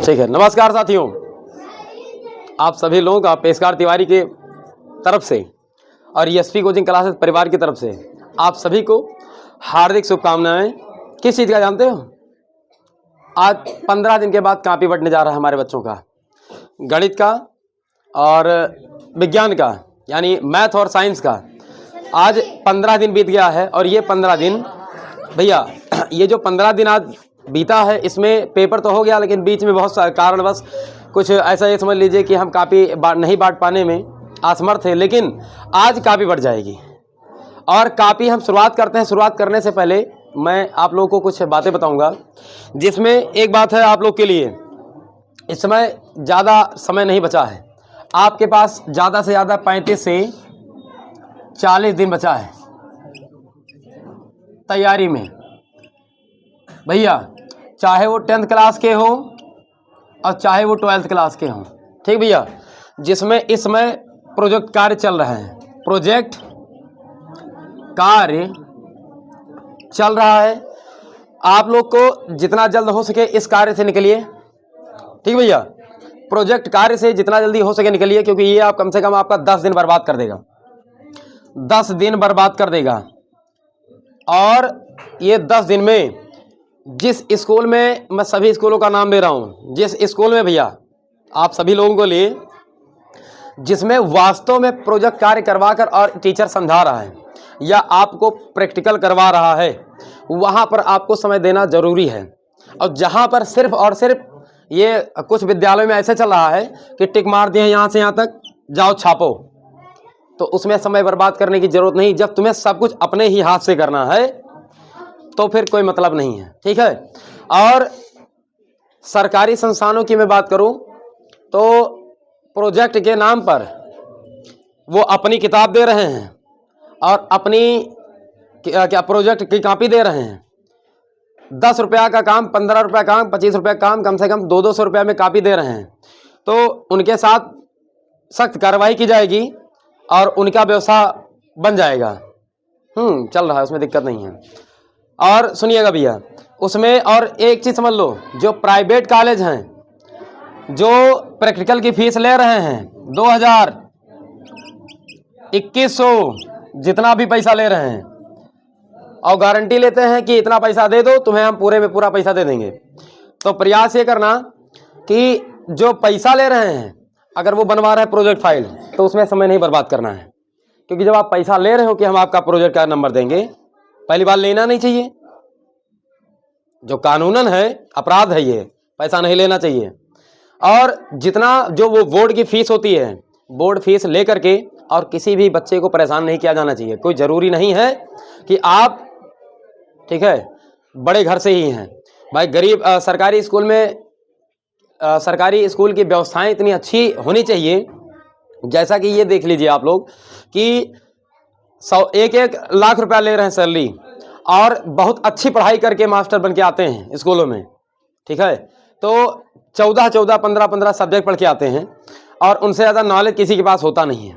ठीक है। नमस्कार साथियों, आप सभी लोगों का पेशकार तिवारी के तरफ से और ESP कोचिंग क्लासेस परिवार की तरफ से आप सभी को हार्दिक शुभकामनाएं। किस चीज़ का जानते हो? आज 15 दिन के बाद कॉपी बंटने जा रहा है हमारे बच्चों का, गणित का और विज्ञान का, यानी मैथ और साइंस का। आज 15 दिन बीत गया है और ये 15 दिन भैया, ये जो 15 दिन आज बीता है इसमें पेपर तो हो गया, लेकिन बीच में बहुत सारे कारणवश कुछ ऐसा ये समझ लीजिए कि हम कॉपी नहीं बांट पाने में असमर्थ थे, लेकिन आज कॉपी बढ़ जाएगी। और कॉपी हम शुरुआत करते हैं। शुरुआत करने से पहले मैं आप लोगों को कुछ बातें बताऊंगा, जिसमें एक बात है आप लोग के लिए, इस समय ज़्यादा समय नहीं बचा है। आपके पास ज़्यादा से ज़्यादा 35 से 40 दिन बचा है तैयारी में भैया, चाहे वो 10th क्लास के हो और चाहे वो 12th क्लास के हों। ठीक भैया, जिसमें इस समय प्रोजेक्ट कार्य चल रहा है, प्रोजेक्ट कार्य चल रहा है। आप लोग को जितना जल्द हो सके इस कार्य से निकलिए। ठीक भैया, प्रोजेक्ट कार्य से जितना जल्दी हो सके निकलिए, क्योंकि ये आप कम से कम आपका 10 दिन बर्बाद कर देगा, 10 दिन बर्बाद कर देगा। और ये 10 दिन में जिस स्कूल में, मैं सभी स्कूलों का नाम ले रहा हूँ, जिस स्कूल में भैया आप सभी लोगों को लिए, जिसमें वास्तव में प्रोजेक्ट कार्य करवाकर और टीचर समझा रहा है या आपको प्रैक्टिकल करवा रहा है, वहाँ पर आपको समय देना जरूरी है। और जहाँ पर सिर्फ और सिर्फ ये कुछ विद्यालयों में ऐसे चल रहा है कि टिक मार दिए यहाँ से यहाँ तक, जाओ छापो, तो उसमें समय बर्बाद करने की जरूरत नहीं। जब तुम्हें सब कुछ अपने ही हाथ से करना है तो फिर कोई मतलब नहीं है। ठीक है। और सरकारी संस्थानों की मैं बात करूं तो प्रोजेक्ट के नाम पर वो अपनी किताब दे रहे हैं और अपनी क्या प्रोजेक्ट की कॉपी दे रहे हैं। 10 रुपया का काम, 15 रुपया काम, 25 रुपया काम, कम से कम 200-200 रुपया में कॉपी दे रहे हैं। तो उनके साथ सख्त कार्रवाई की जाएगी और उनका व्यवसाय बन जाएगा। चल रहा है, उसमें दिक्कत नहीं है। और सुनिएगा भैया, उसमें और एक चीज़ समझ लो, जो प्राइवेट कॉलेज हैं जो प्रैक्टिकल की फीस ले रहे हैं 2000, 2100, जितना भी पैसा ले रहे हैं, और गारंटी लेते हैं कि इतना पैसा दे दो तुम्हें हम पूरे में पूरा पैसा दे देंगे, तो प्रयास ये करना कि जो पैसा ले रहे हैं अगर वो बनवा रहे हैं प्रोजेक्ट फाइल, तो उसमें समय नहीं बर्बाद करना है। क्योंकि जब आप पैसा ले रहे हो कि हम आपका प्रोजेक्ट का नंबर देंगे, पहली बार लेना नहीं चाहिए। जो कानूनन है अपराध है, ये पैसा नहीं लेना चाहिए। और जितना जो वो बोर्ड की फीस होती है, बोर्ड फीस ले करके और किसी भी बच्चे को परेशान नहीं किया जाना चाहिए। कोई ज़रूरी नहीं है कि आप, ठीक है, बड़े घर से ही हैं भाई। गरीब सरकारी स्कूल में सरकारी स्कूल की व्यवस्थाएं इतनी अच्छी होनी चाहिए, जैसा कि ये देख लीजिए आप लोग कि 1 लाख रुपया ले रहे हैं सैलरी और बहुत अच्छी पढ़ाई करके मास्टर बन के आते हैं स्कूलों में। ठीक है, तो 14-14, 15-15 सब्जेक्ट पढ़ के आते हैं और उनसे ज़्यादा नॉलेज किसी के पास होता नहीं है।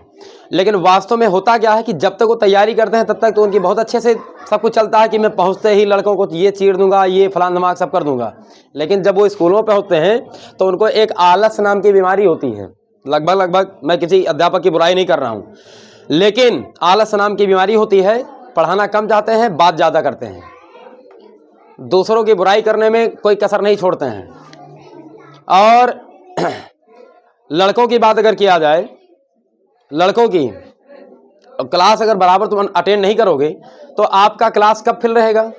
लेकिन वास्तव में होता क्या है कि जब तक वो तैयारी करते हैं तब तक तो उनकी बहुत अच्छे से सब कुछ चलता है कि मैं पहुंचते ही लड़कों को ये चीर दूंगा, ये फलान धमाक सब कर दूंगा। लेकिन जब वो स्कूलों पे होते हैं तो उनको एक आलस नाम की बीमारी होती है। लगभग मैं किसी अध्यापक की बुराई नहीं कर रहा हूँ, लेकिन आलस नाम की बीमारी होती है। पढ़ाना कम चाहते हैं, बात ज़्यादा करते हैं, दूसरों की बुराई करने में कोई कसर नहीं छोड़ते हैं। और लड़कों की बात अगर किया जाए, लड़कों की क्लास अगर बराबर तुम अटेंड नहीं करोगे तो आपका क्लास कब फिल रहेगा?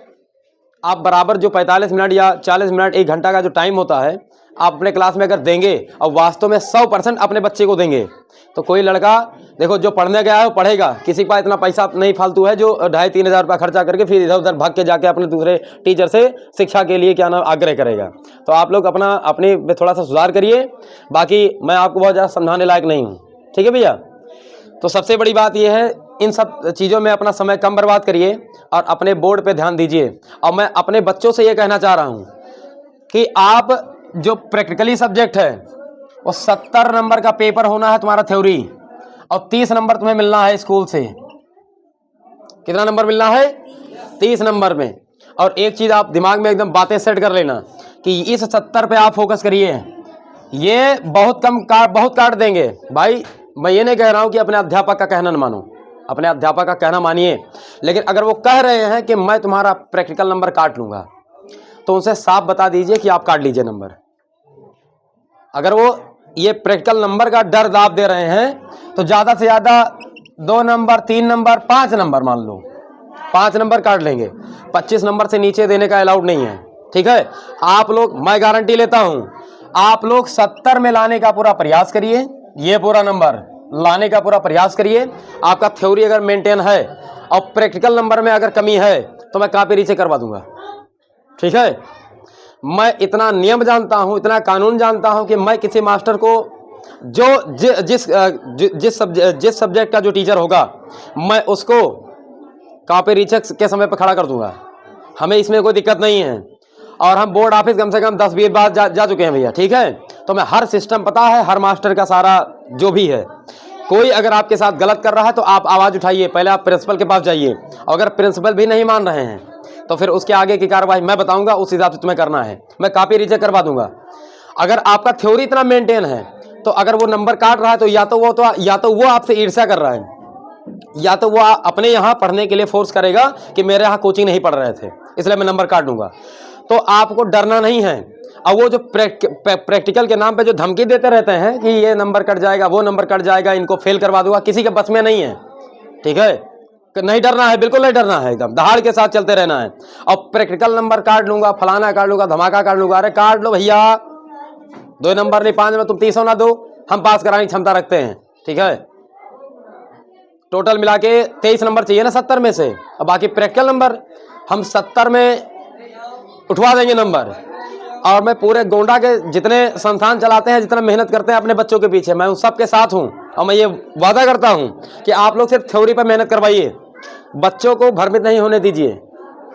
आप बराबर जो 45 मिनट या 40 मिनट, 1 घंटा का जो टाइम होता है, आप अपने क्लास में अगर देंगे और वास्तव में 100% अपने बच्चे को देंगे, तो कोई लड़का देखो जो पढ़ने गया है वो पढ़ेगा। किसी के पास इतना पैसा नहीं फालतू है जो 2,500-3 हज़ार रुपया खर्चा करके फिर इधर उधर भाग के जाके अपने दूसरे टीचर से शिक्षा के लिए क्या नाम आग्रह करेगा। तो आप लोग अपने में थोड़ा सा सुधार करिए। बाकी मैं आपको बहुत ज़्यादा समझाने लायक नहीं हूँ। ठीक है भैया, तो सबसे बड़ी बात यह है, इन सब चीज़ों में अपना समय कम बर्बाद करिए और अपने बोर्ड पे ध्यान दीजिए। और मैं अपने बच्चों से ये कहना चाह रहा हूँ कि आप जो प्रैक्टिकली सब्जेक्ट है वो 70 नंबर का पेपर होना है तुम्हारा थ्योरी, और 30 नंबर तुम्हें मिलना है स्कूल से। कितना नंबर मिलना है? 30 नंबर में। और एक चीज़ आप दिमाग में एकदम बातें सेट कर लेना कि इस 70 पे आप फोकस करिए ये बहुत काट देंगे भाई। मैं ये नहीं कह रहा हूँ कि अपने अध्यापक का कहना न मानो, अपने अध्यापक का कहना मानिए, लेकिन अगर वो कह रहे हैं कि मैं तुम्हारा प्रैक्टिकल नंबर काट लूँगा, तो उनसे साफ बता दीजिए कि आप काट लीजिए नंबर। अगर वो ये प्रैक्टिकल नंबर का डर दाब दे रहे हैं तो ज़्यादा से ज़्यादा 2 नंबर, 3 नंबर, 5 नंबर, मान लो 5 नंबर काट लेंगे। 25 नंबर से नीचे देने का अलाउड नहीं है, ठीक है। आप लोग, मैं गारंटी लेता हूं, आप लोग 70 में लाने का पूरा प्रयास करिए, ये पूरा नंबर लाने का पूरा प्रयास करिए। आपका थ्योरी अगर मेंटेन है और प्रैक्टिकल नंबर में अगर कमी है तो मैं कॉपी रीचेक करवा दूंगा, ठीक है। मैं इतना नियम जानता हूं, इतना कानून जानता हूं कि मैं किसी मास्टर को जिस सब्जेक्ट का जो टीचर होगा, मैं उसको कॉपी रीचेक के समय पर खड़ा कर दूंगा। हमें इसमें कोई दिक्कत नहीं है। और हम बोर्ड ऑफिस कम से कम 10-20 बार जा चुके हैं भैया, ठीक है। तो मैं हर सिस्टम पता है, हर मास्टर का सारा जो भी है। कोई अगर आपके साथ गलत कर रहा है तो आप आवाज़ उठाइए, पहले आप प्रिंसिपल के पास जाइए। अगर प्रिंसिपल भी नहीं मान रहे हैं तो फिर उसके आगे की कार्रवाई मैं बताऊंगा, उस हिसाब से तुम्हें करना है। मैं कॉपी रीचेक करवा दूंगा। अगर आपका थ्योरी इतना मेंटेन है तो अगर वो नंबर काट रहा है तो या तो वो आपसे ईर्ष्या कर रहा है, या तो वो अपने यहाँ पढ़ने के लिए फोर्स करेगा कि मेरे यहाँ कोचिंग नहीं पढ़ रहे थे इसलिए मैं नंबर काट दूंगा। तो आपको डरना नहीं है। अब वो जो प्रैक्टिकल के नाम पे जो धमकी देते रहते हैं कि ये नंबर कट जाएगा, वो नंबर कट जाएगा, इनको फेल करवा दूंगा, किसी के बस में नहीं है, ठीक है। नहीं डरना है, बिल्कुल नहीं डरना है, एकदम दहाड़ के साथ चलते रहना है। और प्रैक्टिकल नंबर काट लूंगा, फलाना काट लूंगा, धमाका काट लूंगा, अरे काट लो भैया, 2 नंबर नहीं 5 में, तुम 30 ना दो, हम पास कराने की क्षमता रखते हैं, ठीक है। टोटल मिला के 23 नंबर चाहिए ना 70 में से, और बाकी प्रैक्टिकल नंबर हम 70 में उठवा देंगे नंबर। और मैं पूरे गोंडा के जितने संस्थान चलाते हैं, जितना मेहनत करते हैं अपने बच्चों के पीछे, मैं उन सब के साथ हूं। और मैं ये वादा करता हूं कि आप लोग सिर्फ थ्योरी पर मेहनत करवाइए, बच्चों को भ्रमित नहीं होने दीजिए।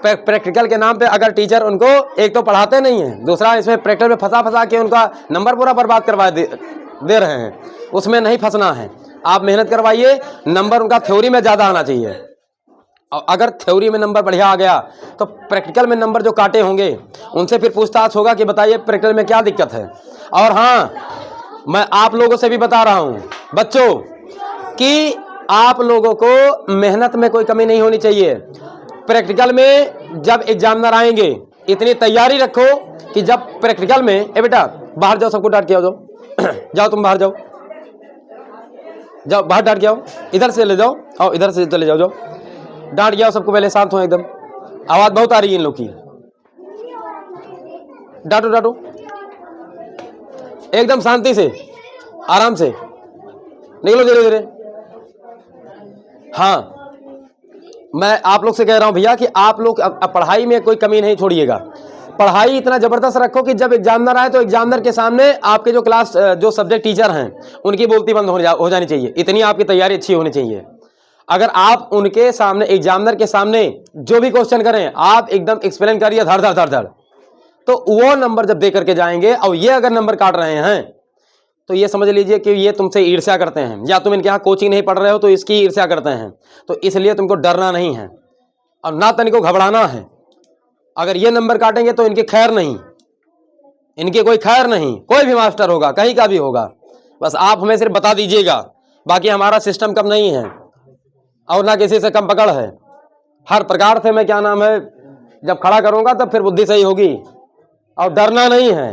प्रैक्टिकल के नाम पे अगर टीचर उनको एक तो पढ़ाते नहीं है, दूसरा इसमें प्रैक्टिकल में फंसा के उनका नंबर पूरा बर्बाद करवा दे रहे हैं, उसमें नहीं फंसना है। आप मेहनत करवाइए, नंबर उनका थ्योरी में ज़्यादा आना चाहिए। और अगर थ्योरी में नंबर बढ़िया आ गया तो प्रैक्टिकल में नंबर जो काटे होंगे उनसे फिर पूछताछ होगा कि बताइए प्रैक्टिकल में क्या दिक्कत है। और हाँ, मैं आप लोगों से भी बता रहा हूँ बच्चों कि आप लोगों को मेहनत में कोई कमी नहीं होनी चाहिए। प्रैक्टिकल में जब एग्जामिनर आएंगे इतनी तैयारी रखो कि जब प्रैक्टिकल में, ए बेटा बाहर जाओ, सबको डांट के आओ, जाओ जाओ तुम बाहर जाओ, जाओ बाहर डांट के आओ, इधर से ले जाओ, और इधर से चले जाओ, जाओ डांट गया सबको, पहले शांत हो, एकदम आवाज बहुत आ रही है इन लोग की, डांटो डांटो एकदम शांति से, आराम से निकलो धीरे धीरे। हाँ, मैं आप लोग से कह रहा हूं भैया कि आप लोग पढ़ाई में कोई कमी नहीं छोड़िएगा। पढ़ाई इतना जबरदस्त रखो कि जब एग्जामिनर आए तो एग्जामिनर के सामने आपके जो क्लास जो सब्जेक्ट टीचर हैं उनकी बोलती बंद हो जानी चाहिए, इतनी आपकी तैयारी अच्छी होनी चाहिए। अगर आप उनके सामने, एग्जामिनर के सामने जो भी क्वेश्चन करें आप एकदम एक्सप्लेन करिए धड़ धड़ धड़ धड़, तो वो नंबर जब दे करके जाएंगे और ये अगर नंबर काट रहे हैं तो ये समझ लीजिए कि ये तुमसे ईर्ष्या करते हैं, या तुम इनके यहाँ कोचिंग नहीं पढ़ रहे हो तो इसकी ईर्ष्या करते हैं। तो इसलिए तुमको डरना नहीं है और ना तनिको घबराना है। अगर ये नंबर काटेंगे तो इनकी खैर नहीं, इनकी कोई खैर नहीं। कोई भी मास्टर होगा, कहीं का भी होगा, बस आप हमें सिर्फ बता दीजिएगा। बाकी हमारा सिस्टम कम नहीं है और ना किसी से कम पकड़ है। हर प्रकार से मैं क्या नाम है जब खड़ा करूंगा तब फिर बुद्धि सही होगी। और डरना नहीं है।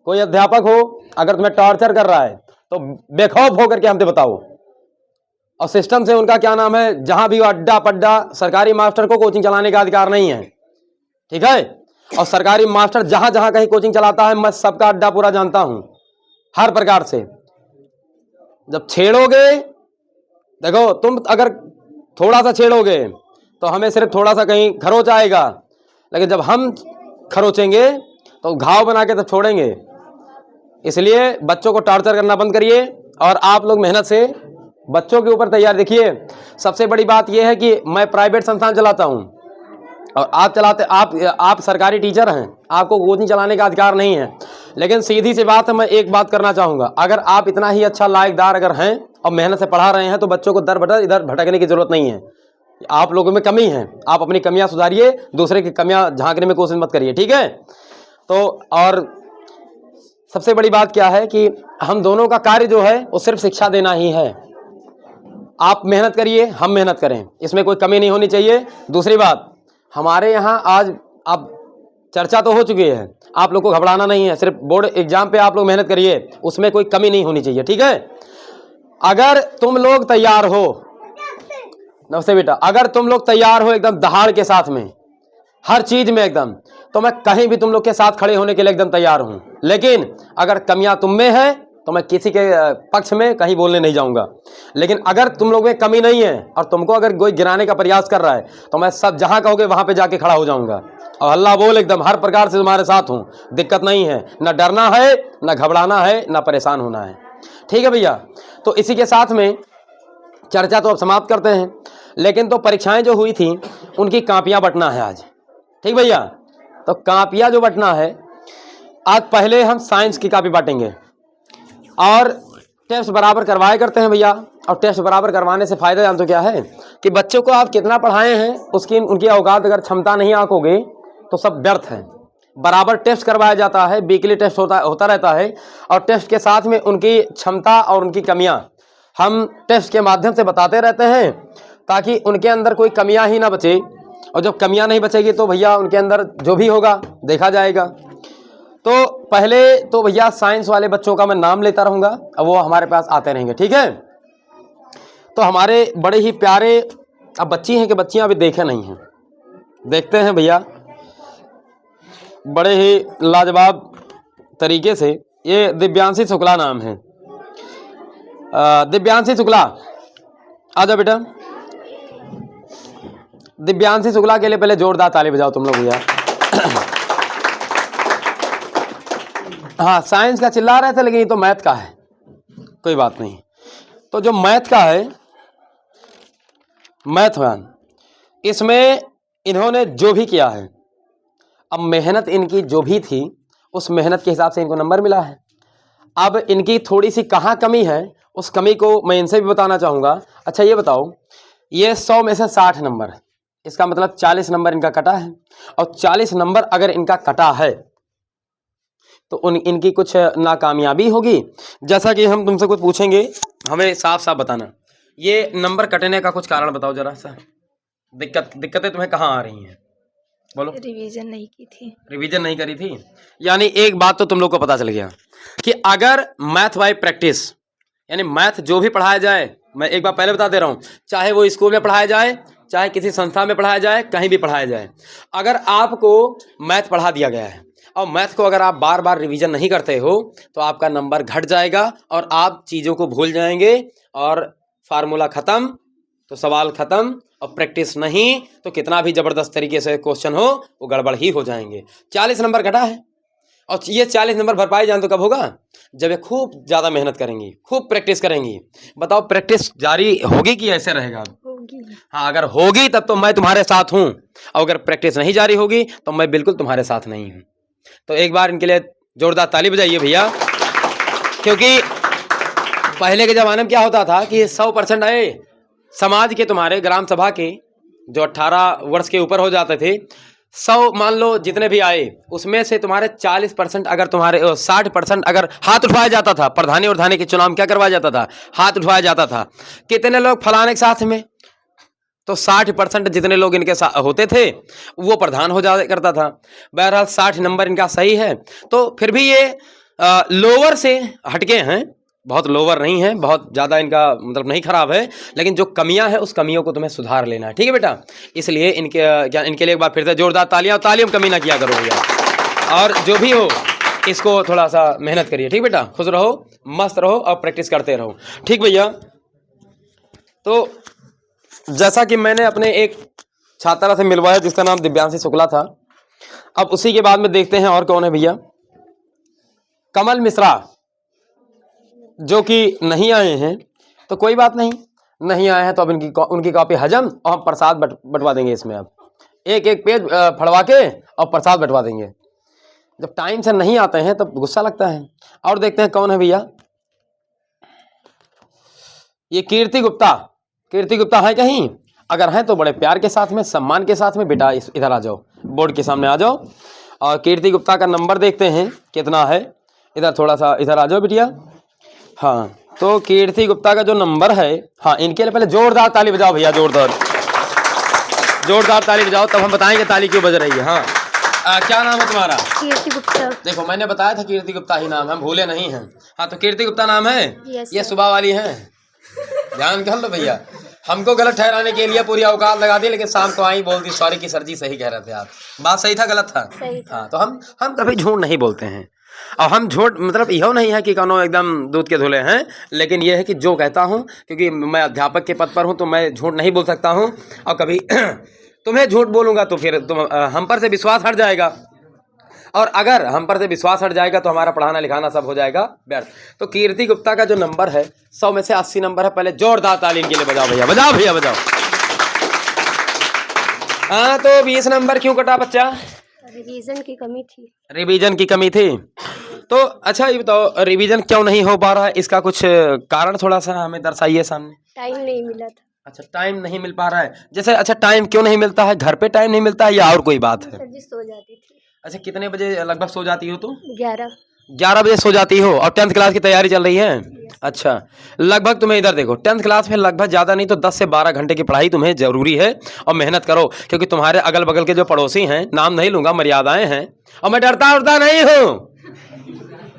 कोई अध्यापक हो अगर तुम्हें टॉर्चर कर रहा है तो बेखौफ होकर के हमसे बताओ। और सिस्टम से उनका क्या नाम है, जहां भी अड्डा पड्डा, सरकारी मास्टर को कोचिंग चलाने का अधिकार नहीं है, ठीक है। और सरकारी मास्टर जहां जहां कहीं कोचिंग चलाता है, मैं सबका अड्डा पूरा जानता हूं हर प्रकार से। जब छेड़ोगे, देखो तुम अगर थोड़ा सा छेड़ोगे तो हमें सिर्फ थोड़ा सा कहीं खरोच आएगा, लेकिन जब हम खरोचेंगे तो घाव बना के तब छोड़ेंगे। इसलिए बच्चों को टॉर्चर करना बंद करिए और आप लोग मेहनत से बच्चों के ऊपर तैयार देखिए। सबसे बड़ी बात यह है कि मैं प्राइवेट संस्थान चलाता हूं और आप सरकारी टीचर हैं, आपको कोचिंग चलाने का अधिकार नहीं है। लेकिन सीधी सी बात है, मैं एक बात करना चाहूँगा, अगर आप इतना ही अच्छा लायकदार अगर हैं और मेहनत से पढ़ा रहे हैं तो बच्चों को दर बदर इधर भटकने की जरूरत नहीं है। आप लोगों में कमी है, आप अपनी कमियां सुधारिए, दूसरे की कमियां झांकने में कोशिश मत करिए, ठीक है। तो और सबसे बड़ी बात क्या है कि हम दोनों का कार्य जो है वो सिर्फ शिक्षा देना ही है। आप मेहनत करिए, हम मेहनत करें, इसमें कोई कमी नहीं होनी चाहिए। दूसरी बात, हमारे यहाँ आज अब चर्चा तो हो चुकी है, आप लोग को घबराना नहीं है, सिर्फ बोर्ड एग्जाम पे आप लोग मेहनत करिए, उसमें कोई कमी नहीं होनी चाहिए, ठीक है। अगर तुम लोग तैयार हो, नमस्ते बेटा, अगर तुम लोग तैयार हो एकदम दहाड़ के साथ में हर चीज में एकदम, तो मैं कहीं भी तुम लोग के साथ खड़े होने के लिए एकदम तैयार हूं। लेकिन अगर कमियां तुम में है तो मैं किसी के पक्ष में कहीं बोलने नहीं जाऊंगा। लेकिन अगर तुम लोग में कमी नहीं है और तुमको अगर कोई गिराने का प्रयास कर रहा है तो मैं सब जहां कहोगे वहां पे जाके खड़ा हो जाऊंगा और अल्लाह बोल एकदम हर प्रकार से तुम्हारे साथ हूं। दिक्कत नहीं है, ना डरना है, ना घबराना है, ना परेशान होना है, ठीक है भैया। तो इसी के साथ में चर्चा तो अब समाप्त करते हैं, लेकिन तो परीक्षाएं जो हुई थी उनकी कापियां बंटना है आज, ठीक भैया। तो कापियां जो बंटना है, आज पहले हम साइंस की कापी बांटेंगे और टेस्ट बराबर करवाए करते हैं भैया। और टेस्ट बराबर करवाने से फायदा जान तो क्या है कि बच्चों को आप कितना पढ़ाए हैं उसकी उनकी औकात अगर क्षमता नहीं आंकोगे तो सब व्यर्थ है। बराबर टेस्ट करवाया जाता है, वीकली टेस्ट होता रहता है और टेस्ट के साथ में उनकी क्षमता और उनकी कमियां हम टेस्ट के माध्यम से बताते रहते हैं ताकि उनके अंदर कोई कमियां ही ना बचे। और जब कमियां नहीं बचेगी तो भैया उनके अंदर जो भी होगा देखा जाएगा। तो पहले तो भैया साइंस वाले बच्चों का मैं नाम लेता रहूंगा, अब वो हमारे पास आते रहेंगे, ठीक है। तो हमारे बड़े ही प्यारे, अब बच्ची हैं कि बच्चियां अभी देखे नहीं हैं, देखते हैं भैया बड़े ही लाजवाब तरीके से। ये दिव्यांशी शुक्ला नाम है, दिव्यांशी शुक्ला आ जाओ बेटा। दिव्यांशी शुक्ला के लिए पहले जोरदार ताली बजाओ तुम लोग भैया। हाँ, साइंस का चिल्ला रहे थे लेकिन ये तो मैथ का है, कोई बात नहीं। तो जो मैथ का है, मैथ वन, इसमें इन्होंने जो भी किया है, अब मेहनत इनकी जो भी थी उस मेहनत के हिसाब से इनको नंबर मिला है। अब इनकी थोड़ी सी कहाँ कमी है उस कमी को मैं इनसे भी बताना चाहूँगा। अच्छा ये बताओ, ये 100 में से 60 नंबर, इसका मतलब 40 नंबर इनका कटा है। और 40 नंबर अगर इनका कटा है तो इनकी कुछ नाकामयाबी होगी। जैसा कि हम तुमसे कुछ पूछेंगे, हमें साफ साफ बताना, ये नंबर कटने का कुछ कारण बताओ जरा सा। दिक्कतें तुम्हें कहाँ आ रही हैं, बोलो। रिवीजन नहीं की थी। रिवीजन नहीं करी थी, यानी एक बात तो तुम लोग को पता चल गया कि अगर मैथ बाय प्रैक्टिस, यानी मैथ जो भी पढ़ाया जाए, मैं एक बार पहले बता दे रहा हूँ, चाहे वो स्कूल में पढ़ाया जाए, चाहे किसी संस्था में पढ़ाया जाए, कहीं भी पढ़ाया जाए, अगर आपको मैथ पढ़ा दिया गया है और मैथ को अगर आप बार बार रिवीजन नहीं करते हो तो आपका नंबर घट जाएगा और आप चीज़ों को भूल जाएंगे और फार्मूला ख़त्म तो सवाल ख़त्म, और प्रैक्टिस नहीं तो कितना भी ज़बरदस्त तरीके से क्वेश्चन हो वो गड़बड़ ही हो जाएंगे। 40 नंबर घटा है और ये 40 नंबर भरपाई जान तो कब होगा, जब ये खूब ज़्यादा मेहनत करेंगी, खूब प्रैक्टिस करेंगी। बताओ प्रैक्टिस जारी होगी कि ऐसे रहेगा? होगी। हाँ, अगर होगी तब तो मैं तुम्हारे साथ हूँ, और अगर प्रैक्टिस नहीं जारी होगी तो मैं बिल्कुल तुम्हारे साथ नहीं हूँ। तो एक बार इनके लिए जोरदार ताली बजाइए भैया, क्योंकि पहले के ज़माने में क्या होता था कि 100% आए समाज के, तुम्हारे ग्राम सभा के जो 18 वर्ष के ऊपर हो जाते थे, 100 मान लो जितने भी आए उसमें से तुम्हारे 40% अगर तुम्हारे 60% अगर हाथ उठवाया जाता था, प्रधानी उठाने के चुनाव में क्या करवाया जाता था, हाथ उठवाया जाता था, कितने लोग फलाने के साथ में, तो 60% जितने लोग इनके साथ होते थे वो प्रधान हो जा करता था। बहरहाल 60 नंबर इनका सही है। तो फिर भी ये लोअर से हटके हैं, बहुत लोअर नहीं है, बहुत ज़्यादा इनका मतलब नहीं खराब है, लेकिन जो कमियां हैं उस कमियों को तुम्हें सुधार लेना है, ठीक है बेटा। इसलिए इनके लिए एक बार फिर से जोरदार तालियां, और तालियों में कमी ना किया करो भैया। और जो भी हो इसको थोड़ा सा मेहनत करिए, ठीक बेटा। खुश रहो, मस्त रहो और प्रैक्टिस करते रहो, ठीक भैया। तो जैसा कि मैंने अपने एक छात्रा से मिलवाया जिसका नाम दिव्यांशी शुक्ला था, अब उसी के बाद में देखते हैं और कौन है भैया। कमल मिश्रा जो कि नहीं आए हैं, तो कोई बात नहीं, नहीं आए हैं तो अब उनकी कॉपी हजम, और हम प्रसाद बंटवा देंगे इसमें। अब एक एक पेज फड़वा के और प्रसाद बंटवा देंगे। जब टाइम से नहीं आते हैं तब गुस्सा लगता है। और देखते हैं कौन है भैया। ये कीर्ति गुप्ता, कीर्ति गुप्ता है कहीं? अगर हैं तो बड़े प्यार के साथ में, सम्मान के साथ में बेटा इधर आ जाओ, बोर्ड के सामने आ जाओ। और कीर्ति गुप्ता का नंबर देखते हैं कितना है। इधर थोड़ा सा इधर आ जाओ बिटिया। हाँ, तो कीर्ति गुप्ता का जो नंबर है, हाँ इनके लिए पहले जोरदार ताली बजाओ भैया, जोरदार ताली बजाओ, तब हम बताएंगे ताली क्यों बज रही है। हाँ, क्या नाम है तुम्हारा? कीर्ति गुप्ता। देखो मैंने बताया था कीर्ति गुप्ता ही नाम है, हम भूले नहीं हैं। हाँ, तो कीर्ति गुप्ता नाम है। ये सुबह वाली है, ध्यान कर लो भैया। हमको गलत ठहराने के लिए पूरी औकात लगा दी, लेकिन शाम को आई बोल दी सॉरी की सर जी सही कह रहे थे आप। बात सही था गलत था? सही था। हाँ, तो हम कभी झूठ नहीं बोलते हैं। और हम झूठ मतलब यहो नहीं है कि कौनो एकदम दूध के धुले हैं, लेकिन यह है कि जो कहता हूँ, क्योंकि मैं अध्यापक के पद पर हूँ तो मैं झूठ नहीं बोल सकता हूँ। और कभी तुम्हें झूठ बोलूँगा तो फिर तुम हम पर से विश्वास हट जाएगा, और अगर हम पर से विश्वास हट जाएगा तो हमारा पढ़ाना लिखाना सब हो जाएगा व्यर्थ। तो कीर्ति गुप्ता का जो नंबर है 100 में से 80 नंबर है। पहले जोरदार ताली इनके लिए बजाओ भैया, बजाओ भैया बजाओ। हाँ, तो 20 नंबर क्यों कटा बच्चा? रिवीजन की कमी थी। रिवीजन की कमी थी। तो अच्छा ये बताओ, रिवीजन क्यों नहीं हो पा रहा है, इसका कुछ कारण थोड़ा सा हमें दर्शाइए सामने। टाइम नहीं मिला था। अच्छा, टाइम नहीं मिल पा रहा है। जैसे अच्छा टाइम क्यों नहीं मिलता है? घर पे टाइम नहीं मिलता है या और कोई बात है? सर जी सो जाती थी। अच्छा, कितने बजे लगभग सो जाती हो तुम? 11 बजे सो जाती हो, और 10th क्लास की तैयारी चल रही है। अच्छा, लगभग तुम्हें इधर देखो 10th क्लास में लगभग ज़्यादा नहीं तो 10 से 12 घंटे की पढ़ाई तुम्हें ज़रूरी है, और मेहनत करो, क्योंकि तुम्हारे अगल बगल के जो पड़ोसी हैं, नाम नहीं लूँगा, मर्यादाएं हैं, और मैं डरता उड़ता नहीं हूँ।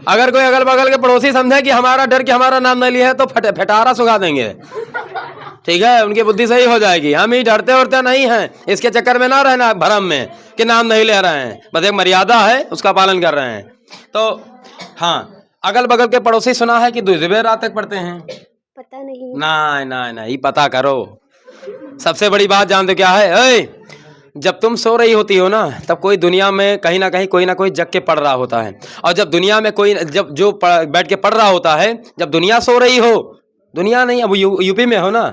अगर कोई अगल बगल के पड़ोसी समझे कि हमारा डर के हमारा नाम नहीं लिया है तो फटारा सुखा देंगे, ठीक है? उनकी बुद्धि सही हो जाएगी। हम ही डरते उड़ते नहीं हैं, इसके चक्कर में ना रहना भरम में कि नाम नहीं ले रहे हैं, बस एक मर्यादा है उसका पालन कर रहे हैं। तो हाँ, अगल बगल के पड़ोसी सुना है कि दूसरी रात तक पढ़ते हैं। पता नहीं। नहीं पता करो। सबसे बड़ी बात जानते क्या है? जब तुम सो रही होती हो ना, तब कोई दुनिया में कहीं ना कहीं कोई ना कोई जग के पढ़ रहा होता है, और जब दुनिया में कोई जब जो बैठ के पढ़ रहा होता है, जब दुनिया सो रही हो, दुनिया नहीं अब यूपी में हो ना,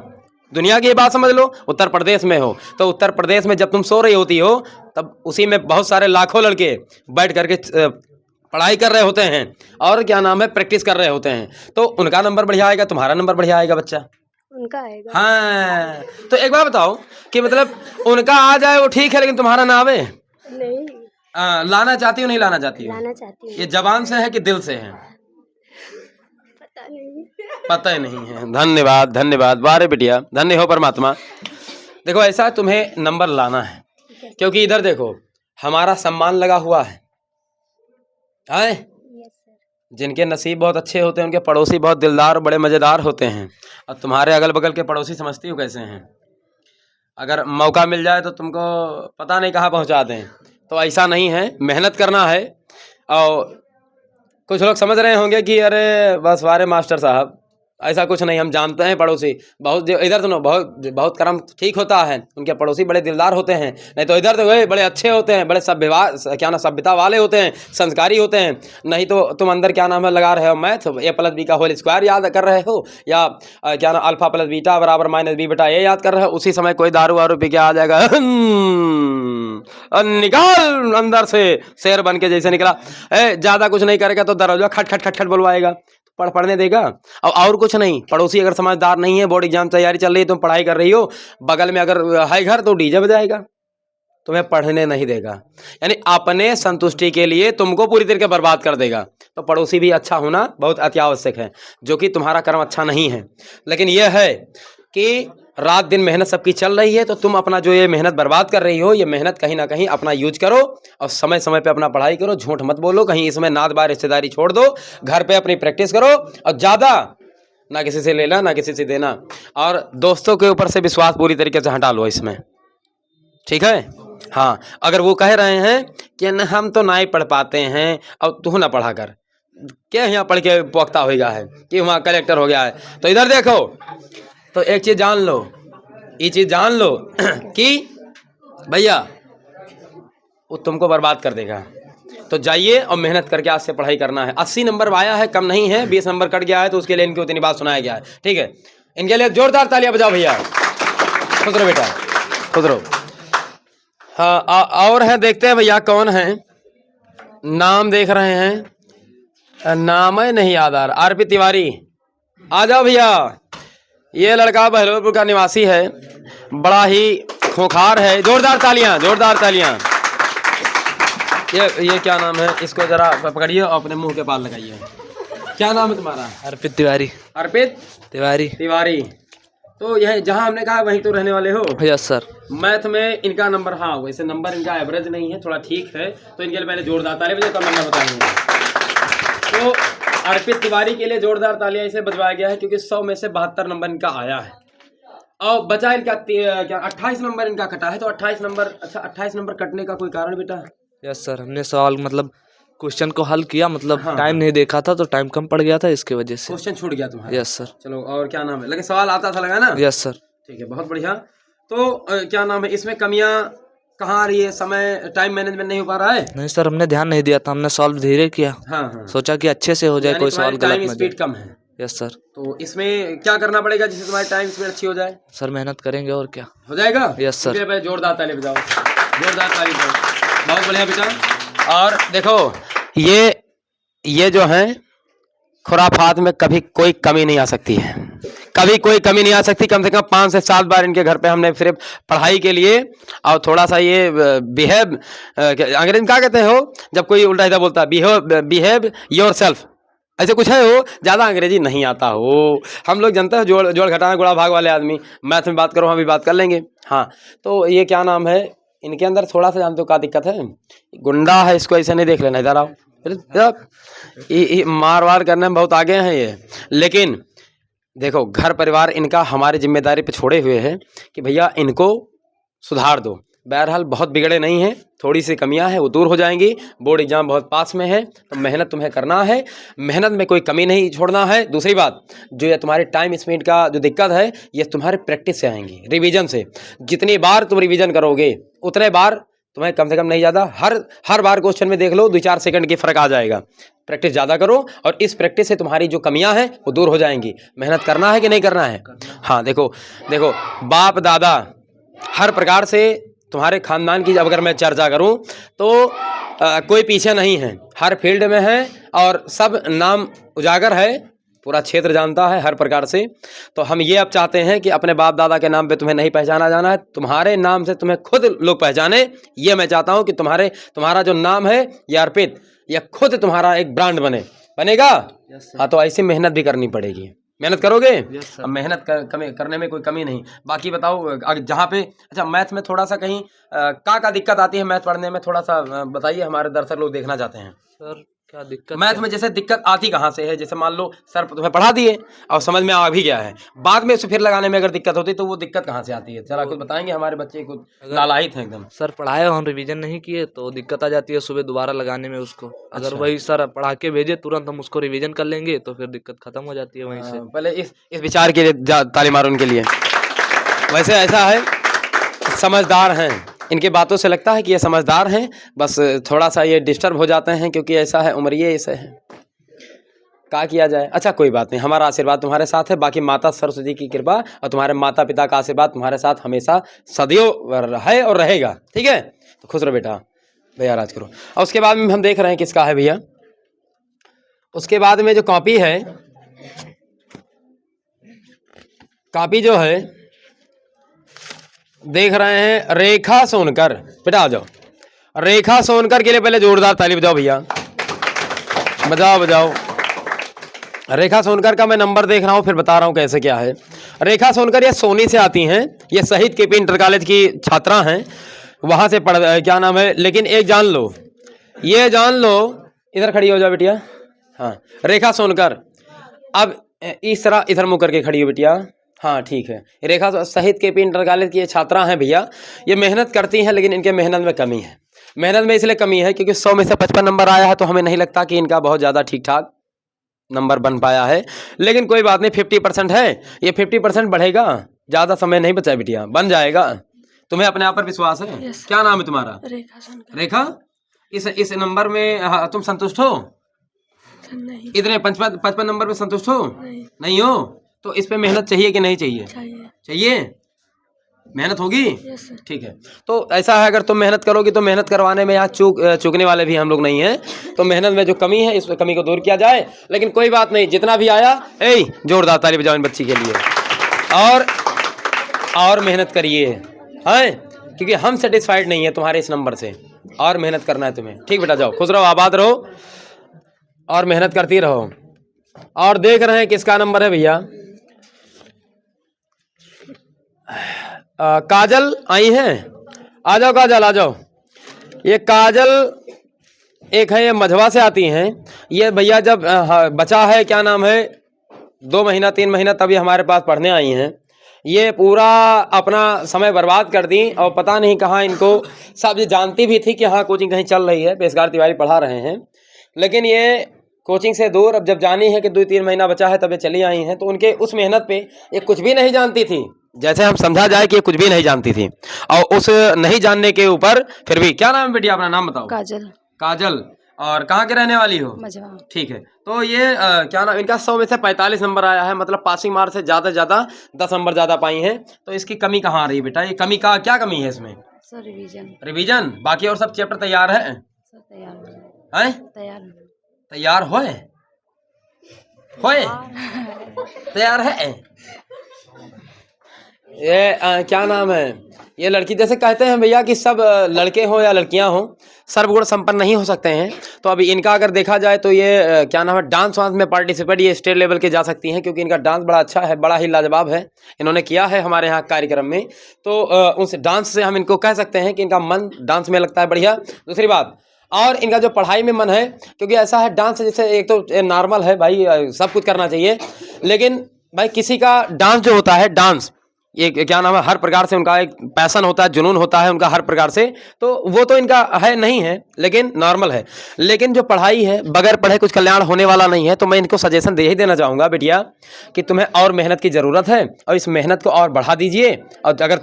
दुनिया की बात समझ लो, उत्तर प्रदेश में हो, तो उत्तर प्रदेश में जब तुम सो रही होती हो, तब उसी में बहुत सारे लाखों लड़के बैठ करके पढ़ाई कर रहे होते हैं, और क्या नाम है, प्रैक्टिस कर रहे होते हैं। तो उनका नंबर बढ़िया आएगा, तुम्हारा नंबर बढ़िया आएगा बच्चा। उनका आएगा। हाँ, तो एक बार बताओ कि मतलब उनका आ जाए वो ठीक है, लेकिन तुम्हारा ना आवे नहीं। लाना चाहती हो नहीं लाना चाहती हो? लाना चाहती हूँ। ये जबान से है कि दिल से है? पता नहीं। पता ही नहीं है। धन्यवाद धन्यवाद, बारे बिटिया, धन्य हो परमात्मा। देखो ऐसा तुम्हें नंबर लाना है, क्योंकि इधर देखो हमारा सम्मान लगा हुआ है। जिनके नसीब बहुत अच्छे होते हैं उनके पड़ोसी बहुत दिलदार और बड़े मज़ेदार होते हैं, और तुम्हारे अगल बगल के पड़ोसी समझती हो कैसे हैं? अगर मौका मिल जाए तो तुमको पता नहीं कहाँ पहुँचा दें। तो ऐसा नहीं है, मेहनत करना है। और कुछ लोग समझ रहे होंगे कि अरे बस वारे मास्टर साहब, ऐसा कुछ नहीं। हम जानते हैं पड़ोसी बहुत, इधर तो बहुत कर्म ठीक होता है, उनके पड़ोसी बड़े दिलदार होते हैं, नहीं तो इधर तो वे बड़े अच्छे होते हैं, बड़े सभ्यता वाले होते हैं, संस्कारी होते हैं। नहीं तो तुम अंदर क्या नाम है लगा रहे हो मैथ, A+B का होल स्क्वायर याद कर रहे हो, या क्या नाम अल्फा प्लस बीटा बराबर -B बटा A याद कर रहे हो। उसी समय कोई दारू वारू पी के आ जाएगा, निकाल अंदर से शेर बन के जैसे निकला, ज़्यादा कुछ नहीं करेगा तो दरवाजा खट खट खट खट बुलवाएगा, पढ़ने देगा। और कुछ नहीं, पड़ोसी अगर समझदार नहीं है, बोर्ड एग्जाम तैयारी चल रही है, तुम पढ़ाई कर रही हो, बगल में अगर है घर तो डीजे बजाएगा, तुम्हें पढ़ने नहीं देगा, यानी अपने संतुष्टि के लिए तुमको पूरी तरीके बर्बाद कर देगा। तो पड़ोसी भी अच्छा होना बहुत अति आवश्यक है, जो कि तुम्हारा कर्म अच्छा नहीं है। लेकिन यह है कि रात दिन मेहनत सबकी चल रही है, तो तुम अपना जो ये मेहनत बर्बाद कर रही हो, ये मेहनत कहीं ना कहीं अपना यूज करो, और समय समय पे अपना पढ़ाई करो, झूठ मत बोलो, कहीं इसमें नात बार रिश्तेदारी छोड़ दो, घर पे अपनी प्रैक्टिस करो, और ज़्यादा ना किसी से लेना ना किसी से देना, और दोस्तों के ऊपर से विश्वास पूरी तरीके से हटा लो इसमें, ठीक है? हाँ, अगर वो कह रहे हैं कि न हम तो ना ही पढ़ पाते हैं, अब तू ना पढ़ा कर, क्या यहाँ पढ़ के पोख्ता हो गया है कि वहाँ कलेक्टर हो गया है, तो इधर देखो, तो एक चीज़ जान लो, ये चीज़ जान लो कि भैया वो तुमको बर्बाद कर देगा। तो जाइए और मेहनत करके आज से पढ़ाई करना है। 80 नंबर आया है, कम नहीं है, 20 नंबर कट गया है, तो उसके लिए इनकी उतनी बात सुनाया गया है, ठीक है? इनके लिए जोरदार तालियां बजाओ भैया। खुद रहो बेटा, खुद रहो। हाँ, और हैं, देखते हैं भैया कौन है। नाम देख रहे हैं, नाम है नहीं याद आ रहा, RP तिवारी, आ जाओ भैया। ये लड़का बहलोलपुर का निवासी है, बड़ा ही खूंखार है। जोरदार तालियां, जोरदार तालियां। ये क्या नाम है, इसको जरा पकड़िए और अपने मुंह के पास लगाइए। क्या नाम है तुम्हारा? अर्पित तिवारी। अर्पित तिवारी। तिवारी। तो यह जहाँ हमने कहा वहीं तो रहने वाले हो? Yes sir. मैथ में इनका नंबर, हाँ वैसे नंबर इनका एवरेज नहीं है, थोड़ा ठीक है, तो इनके लिए पहले जोरदार ताली बजाइए, कम नंबर बताएंगे। तो अर्पित तिवारी के लिए जोरदार तालियां इसे बजवाया गया है क्योंकि 100 में से 72 नंबर इनका आया है और बचा इनका क्या 28 नंबर इनका कटा है। तो 28 नंबर, अच्छा 28 नंबर कटने का कोई कारण बेटा? यस सर, हमने सवाल मतलब क्वेश्चन को हल किया, मतलब हाँ, टाइम नहीं देखा था तो टाइम कम पड़ गया था, इसके वजह से क्वेश्चन छूट गया तुम्हारा। Yes sir. चलो, और क्या नाम है, लेकिन सवाल आता था लगा ना? Yes sir. ठीक है, बहुत बढ़िया। तो क्या नाम है, इसमें कमियां कहाँ आ रही है? समय, टाइम मैनेजमेंट नहीं हो पा रहा है? नहीं सर, हमने ध्यान नहीं दिया था, हमने सॉल्व धीरे किया। हाँ, सोचा कि अच्छे से हो जाए, कोई सवाल गलत टाइम ना स्पीड जाए। कम है। Yes sir. तो इसमें क्या करना पड़ेगा जिससे तुम्हारी टाइम स्पीड अच्छी हो जाए? सर मेहनत करेंगे और क्या हो जाएगा। Yes sir. इसके लिए जोरदार ताली बजाओ, जोरदार ताली बजाओ। बहुत बढ़िया बेटा। और देखो ये जो है खुराफात में कभी कोई कमी नहीं आ सकती है, कभी कोई कमी नहीं आ सकती। कम से कम 5 से 7 बार इनके घर पे हमने सिर्फ पढ़ाई के लिए और थोड़ा सा ये बिहेव, अंग्रेजी में क्या कहते हो जब कोई उल्टा सीधा बोलता है, बिहेव योर सेल्फ, ऐसे कुछ है हो, ज़्यादा अंग्रेजी नहीं आता हो। हम लोग जानते हैं जोड़ घटाना गुणा भाग वाले आदमी, मैथ में बात करो, हम भी बात कर लेंगे। हाँ, तो ये क्या नाम है, इनके अंदर थोड़ा सा जानते हो क्या दिक्कत है? गुंडा है, इसको ऐसे नहीं देख लेना, इधर आओ। मार वार करने में बहुत आगे हैं ये, लेकिन देखो घर परिवार इनका हमारी जिम्मेदारी पे छोड़े हुए है कि भैया इनको सुधार दो। बहरहाल बहुत बिगड़े नहीं हैं, थोड़ी सी कमियां हैं वो दूर हो जाएंगी। बोर्ड एग्जाम बहुत पास में है तो मेहनत तुम्हें करना है, मेहनत में कोई कमी नहीं छोड़ना है। दूसरी बात, जो ये तुम्हारे टाइम स्पीड का जो दिक्कत है ये तुम्हारे प्रैक्टिस से आएंगी, रिवीजन से। जितनी बार तुम रिवीजन करोगे उतने बार तुम्हें कम से कम नहीं ज़्यादा, हर बार क्वेश्चन में देख लो 2-4 सेकंड की फ़र्क आ जाएगा। प्रैक्टिस ज़्यादा करो और इस प्रैक्टिस से तुम्हारी जो कमियां हैं वो दूर हो जाएंगी। मेहनत करना है कि नहीं करना है? हाँ, देखो बाप दादा हर प्रकार से तुम्हारे खानदान की अगर मैं चर्चा करूं तो कोई पीछे नहीं है, हर फील्ड में है और सब नाम उजागर है, पूरा क्षेत्र जानता है हर प्रकार से। तो हम ये अब चाहते हैं कि अपने बाप दादा के नाम पे तुम्हें नहीं पहचाना जाना है, तुम्हारे नाम से तुम्हें खुद लोग पहचाने। ये मैं चाहता हूँ कि तुम्हारा जो नाम है ये अर्पित, ये खुद तुम्हारा एक ब्रांड बनेगा। हाँ, तो ऐसी मेहनत भी करनी पड़ेगी। मेहनत करोगे? अब मेहनत करने में कोई कमी नहीं। बाकी बताओ जहाँ पे, अच्छा मैथ में थोड़ा सा कहीं का दिक्कत आती है मैथ पढ़ने में, थोड़ा सा बताइए, हमारे दर्शक लोग देखना चाहते हैं। सर क्या दिक्कत मैथ में जैसे दिक्कत आती कहाँ से है? जैसे मान लो सर तुम्हें पढ़ा दिए और समझ में आ भी गया है, बाद में उसे फिर लगाने में अगर दिक्कत होती तो वो दिक्कत कहाँ से आती है? जरा कुछ बताएंगे, हमारे बच्चे कुछ लालायित हैं एकदम। सर पढ़ाए और रिवीजन नहीं किए तो दिक्कत आ जाती है सुबह दोबारा लगाने में उसको। अगर वही सर पढ़ा के भेजे तुरंत हम उसको रिवीजन कर लेंगे तो फिर दिक्कत खत्म हो जाती है वहीं से। पहले इस विचार के लिए ताली मारो उनके लिए। वैसे ऐसा है, समझदार हैं, इनके बातों से लगता है कि ये समझदार हैं, बस थोड़ा सा ये डिस्टर्ब हो जाते हैं क्योंकि ऐसा है, उम्र ये ऐसे है, क्या किया जाए। अच्छा कोई बात नहीं, हमारा आशीर्वाद तुम्हारे साथ है, बाकी माता सरस्वती की कृपा और तुम्हारे माता पिता का आशीर्वाद तुम्हारे साथ हमेशा सदैव है और रहेगा। ठीक है, तो खुश रहो बेटा, भैया राज करो। और उसके बाद में हम देख रहे हैं किसका है भैया, उसके बाद में जो कॉपी है, कॉपी जो है देख रहे हैं रेखा सोनकर, बेटा आ जाओ। रेखा सोनकर के लिए पहले जोरदार ताली बजाओ भैया, बजाओ। रेखा सोनकर का मैं नंबर देख रहा हूँ, फिर बता रहा हूँ कैसे क्या है। रेखा सोनकर ये सोनी से आती हैं, ये शहीद केपी इंटर कॉलेज की छात्रा हैं, वहाँ से क्या नाम है, लेकिन एक जान लो, ये जान लो, इधर खड़ी हो जाओ बेटिया। हाँ, रेखा सोनकर, अब इस तरह इधर मुँह करके खड़ी हो बेटिया। हाँ ठीक है, रेखा शहीद केपी इंटर कॉलेज की ये छात्रा हैं भैया। ये मेहनत करती हैं लेकिन इनके मेहनत में कमी है। मेहनत में इसलिए कमी है क्योंकि 100 में से 55 नंबर आया है, तो हमें नहीं लगता कि इनका बहुत ज़्यादा ठीक ठाक नंबर बन पाया है। लेकिन कोई बात नहीं, 50% है, ये 50% बढ़ेगा, ज़्यादा समय नहीं बचा बिटिया, बन जाएगा। तुम्हें अपने आप पर विश्वास है? क्या नाम है तुम्हारा? रेखा। इस नंबर में तुम संतुष्ट हो? नहीं। इतने 55 नंबर में संतुष्ट हो? नहीं हो तो इस पे मेहनत चाहिए कि नहीं चाहिए? चाहिए। मेहनत होगी? ठीक है, तो ऐसा है, अगर तुम मेहनत करोगी तो मेहनत करवाने में यहाँ चूकने वाले भी हम लोग नहीं हैं। तो मेहनत में जो कमी है इस कमी को दूर किया जाए। लेकिन कोई बात नहीं, जितना भी आया, जोरदार ताली बजाओ इन बच्ची के लिए, और मेहनत करिए, हैं, क्योंकि हम सेटिस्फाइड नहीं है तुम्हारे इस नंबर से। और मेहनत करना है तुम्हें। ठीक बेटा, जाओ, खुश रहो, आबाद रहो और मेहनत करती रहो। और देख रहे हैं किसका नंबर है भैया। काजल आई हैं, आ जाओ काजल, आ जाओ। ये काजल एक है, ये मझवा से आती हैं। ये भैया जब बचा है, क्या नाम है, 2 महीना 3 महीना तभी हमारे पास पढ़ने आई हैं। ये पूरा अपना समय बर्बाद कर दी और पता नहीं कहाँ इनको, सब ये जानती भी थी कि हाँ कोचिंग कहीं चल रही है, पेशकार तिवारी पढ़ा रहे हैं, लेकिन ये कोचिंग से दूर, अब जब जानी है कि 2-3 महीना बचा है तब ये चली आई हैं। तो उनके उस मेहनत पे ये कुछ भी नहीं जानती थी, जैसे हम समझा जाए कि ये कुछ भी नहीं जानती थी, और उस नहीं जानने के ऊपर फिर भी, क्या नाम है बेटी, अपना नाम बताओ। काजल। काजल, और कहाँ के रहने वाली हो? मझवा। ठीक है, तो ये क्या नाम, इनका 100 में से 45 नंबर आया है, मतलब पासिंग मार्क्स से ज़्यादा से ज़्यादा 10 नंबर ज़्यादा पाई हैं। तो इसकी कमी कहाँ आ रही है बेटा, ये कमी का क्या कमी है इसमें? Sir revision. रिवीजन, बाकी और सब चैप्टर तैयार है? सर तैयार हैं? तैयार होए तैयार है। ये क्या नाम है, ये लड़की, जैसे कहते हैं भैया कि सब लड़के हों या लड़कियां हों, सर्वगुण संपन्न नहीं हो सकते हैं। तो अभी इनका अगर देखा जाए तो ये क्या नाम है, डांस वांस में पार्टिसिपेट ये स्टेट लेवल के जा सकती हैं, क्योंकि इनका डांस बड़ा अच्छा है, बड़ा ही लाजवाब है, इन्होंने किया है हमारे यहाँ कार्यक्रम में। तो उस डांस से हम इनको कह सकते हैं कि इनका मन डांस में लगता है बढ़िया। दूसरी बात, और इनका जो पढ़ाई में मन है, क्योंकि ऐसा है डांस जैसे एक तो नॉर्मल है भाई, सब कुछ करना चाहिए, लेकिन भाई किसी का डांस जो होता है, डांस ये क्या नाम है, हर प्रकार से उनका एक पैशन होता है, जुनून होता है उनका हर प्रकार से, तो वो तो इनका है नहीं है, लेकिन नॉर्मल है। लेकिन जो पढ़ाई है, बगैर पढ़े कुछ कल्याण होने वाला नहीं है। तो मैं इनको सजेशन दे ही देना चाहूँगा बेटिया कि तुम्हें और मेहनत की ज़रूरत है, और इस मेहनत को और बढ़ा दीजिए। और अगर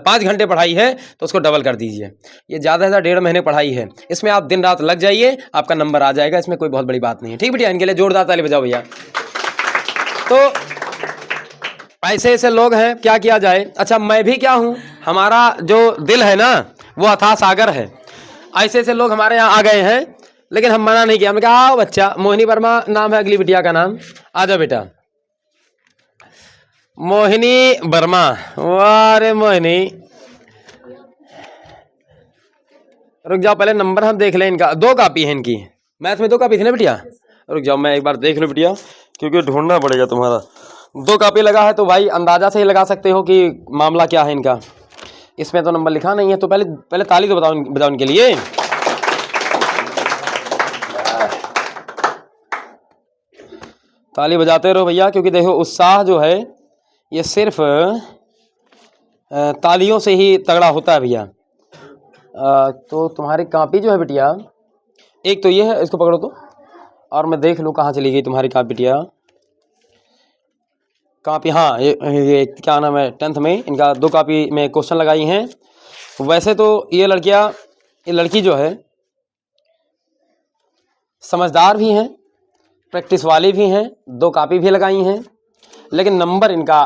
5 घंटे पढ़ाई है तो उसको डबल कर दीजिए। ये ज़्यादा से ज़्यादा 1.5 महीने पढ़ाई है, इसमें आप दिन रात लग जाइए, आपका नंबर आ जाएगा, इसमें कोई बहुत बड़ी बात नहीं है। ठीक बेटिया, इनके लिए जोरदार ताली बजाओ भैया। तो ऐसे ऐसे लोग हैं, क्या किया जाए। अच्छा, मैं भी क्या हूँ, हमारा जो दिल है ना वो अथाह सागर है। ऐसे ऐसे लोग हमारे यहाँ आ गए हैं, लेकिन हम मना नहीं किया। हमने कहा आओ बच्चा, मोहिनी वर्मा नाम है अगली बिटिया का नाम, आ जाओ बेटा। मोहिनी वर्मा, वाह रे मोहिनी, रुक जाओ, पहले नंबर हम देख लें इनका। 2 कॉपी है इनकी, मैथ में 2 कॉपी थी ना बिटिया, रुक जाओ मैं एक बार देख लूँ बिटिया, क्योंकि ढूंढना पड़ेगा तुम्हारा। 2 कॉपी लगा है तो भाई अंदाजा से ही लगा सकते हो कि मामला क्या है इनका। इसमें तो नंबर लिखा नहीं है, तो पहले ताली तो बताओ इनके लिए। ताली बजाते रहो भैया, क्योंकि देखो उत्साह जो है ये सिर्फ तालियों से ही तगड़ा होता है भैया। तो तुम्हारी कॉपी जो है बिटिया, एक तो ये है, इसको पकड़ो तो, और मैं देख लूँ कहाँ चली गई तुम्हारी कॉपी बिटिया। कॉपी, हाँ ये क्या नाम है, 10th में इनका 2 कॉपी में क्वेश्चन लगाई हैं। वैसे तो ये लड़की जो है समझदार भी हैं, प्रैक्टिस वाली भी हैं, 2 कॉपी भी लगाई हैं, लेकिन नंबर इनका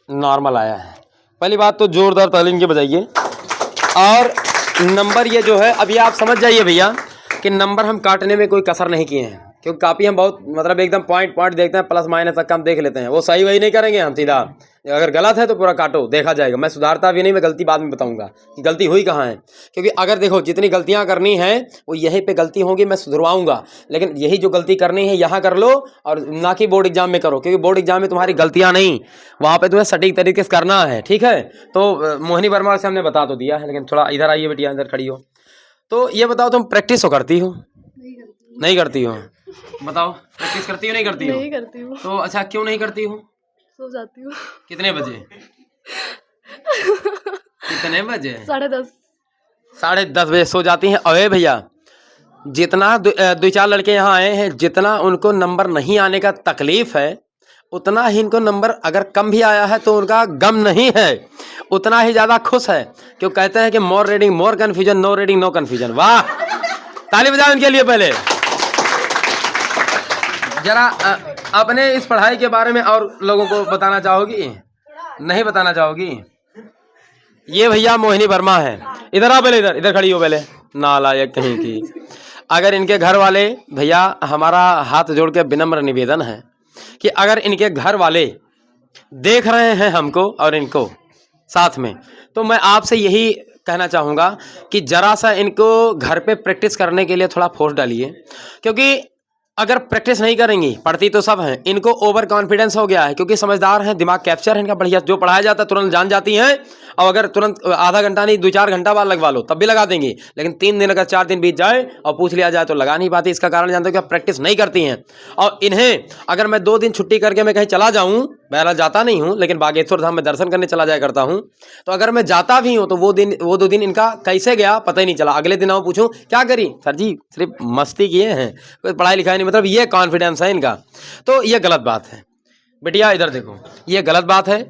नॉर्मल आया है। पहली बात तो जोरदार ताली इनके बजाइए। और नंबर ये जो है, अभी आप समझ जाइए भैया कि नंबर हम काटने में कोई कसर नहीं किए हैं, क्योंकि कॉपी हम बहुत मतलब एकदम पॉइंट देखते हैं, प्लस माइनस तक हम देख लेते हैं, वो सही वही नहीं करेंगे हम सीधा। अगर गलत है तो पूरा काटो, देखा जाएगा। मैं सुधारता भी नहीं, मैं गलती बाद में बताऊंगा कि गलती हुई कहाँ है, क्योंकि अगर देखो जितनी गलतियां करनी है वो यहीं पे गलती होगी, मैं सुधरवाऊंगा, लेकिन यही जो गलती करनी है यहाँ कर लो, और ना कि बोर्ड एग्जाम में करो, क्योंकि बोर्ड एग्जाम में तुम्हारी गलतियाँ नहीं, वहाँ पर तुम्हें सटीक तरीके से करना है। ठीक है, तो मोहिनी वर्मा से हमने बता तो दिया है, लेकिन थोड़ा इधर आइए बेटिया, अंदर खड़ी हो। तो ये बताओ, तुम प्रैक्टिस हो करती हो? नहीं करती हो? बताओ, प्रैक्टिस करती हो नहीं करती हो? नहीं करती हूँ। तो अच्छा, क्यों नहीं करती हो? सो जाती हूँ। कितने बजे? कितने बजे? 10:30। 10:30 बजे सो जाती हैं। अरे भैया, जितना 2-4 लड़के यहाँ आए हैं, जितना उनको नंबर नहीं आने का तकलीफ है, उतना ही इनको नंबर अगर कम भी आया है तो उनका गम नहीं है, उतना ही ज़्यादा खुश है। क्यों कहते हैं कि more reading more confusion, no reading no confusion. वाह, ताली बजाओ इनके लिए। पहले जरा अपने इस पढ़ाई के बारे में और लोगों को बताना चाहोगी? नहीं बताना चाहोगी? ये भैया मोहिनी वर्मा है, इधर आओ पहले, इधर खड़ी हो पहले, नालायक कहीं की। अगर इनके घर वाले, भैया हमारा हाथ जोड़ के विनम्र निवेदन है कि अगर इनके घर वाले देख रहे हैं हमको और इनको साथ में, तो मैं आपसे यही कहना चाहूँगा कि ज़रा सा इनको घर पे प्रैक्टिस करने के लिए थोड़ा फोर्स डालिए, क्योंकि अगर प्रैक्टिस नहीं करेंगी, पढ़ती तो सब हैं, इनको ओवर कॉन्फिडेंस हो गया है, क्योंकि समझदार हैं, दिमाग कैप्चर है इनका बढ़िया, जो पढ़ाया जाता है तुरंत जान जाती हैं। और अगर तुरंत आधा घंटा नहीं 2-4 घंटा बाद लगवा लो तब भी लगा देंगी, लेकिन 3 दिन अगर 4 दिन बीत जाए और पूछ लिया जाए तो लगा नहीं पाती। इसका कारण जानते हो कि प्रैक्टिस नहीं करती हैं। और इन्हें अगर मैं 2 दिन छुट्टी करके मैं कहीं चला जाऊँ, बहरहाल जाता नहीं हूँ, लेकिन बागेश्वर धाम में दर्शन करने चला जाया करता हूँ, तो अगर मैं जाता भी हूँ तो वो 2 दिन इनका कैसे गया पता ही नहीं चला। अगले दिन आओ पूछूं क्या करी, सर जी सिर्फ मस्ती किए हैं, कोई पढ़ाई लिखाई नहीं, मतलब ये कॉन्फिडेंस है इनका। तो ये गलत बात है बिटिया, इधर देखो, ये गलत बात है।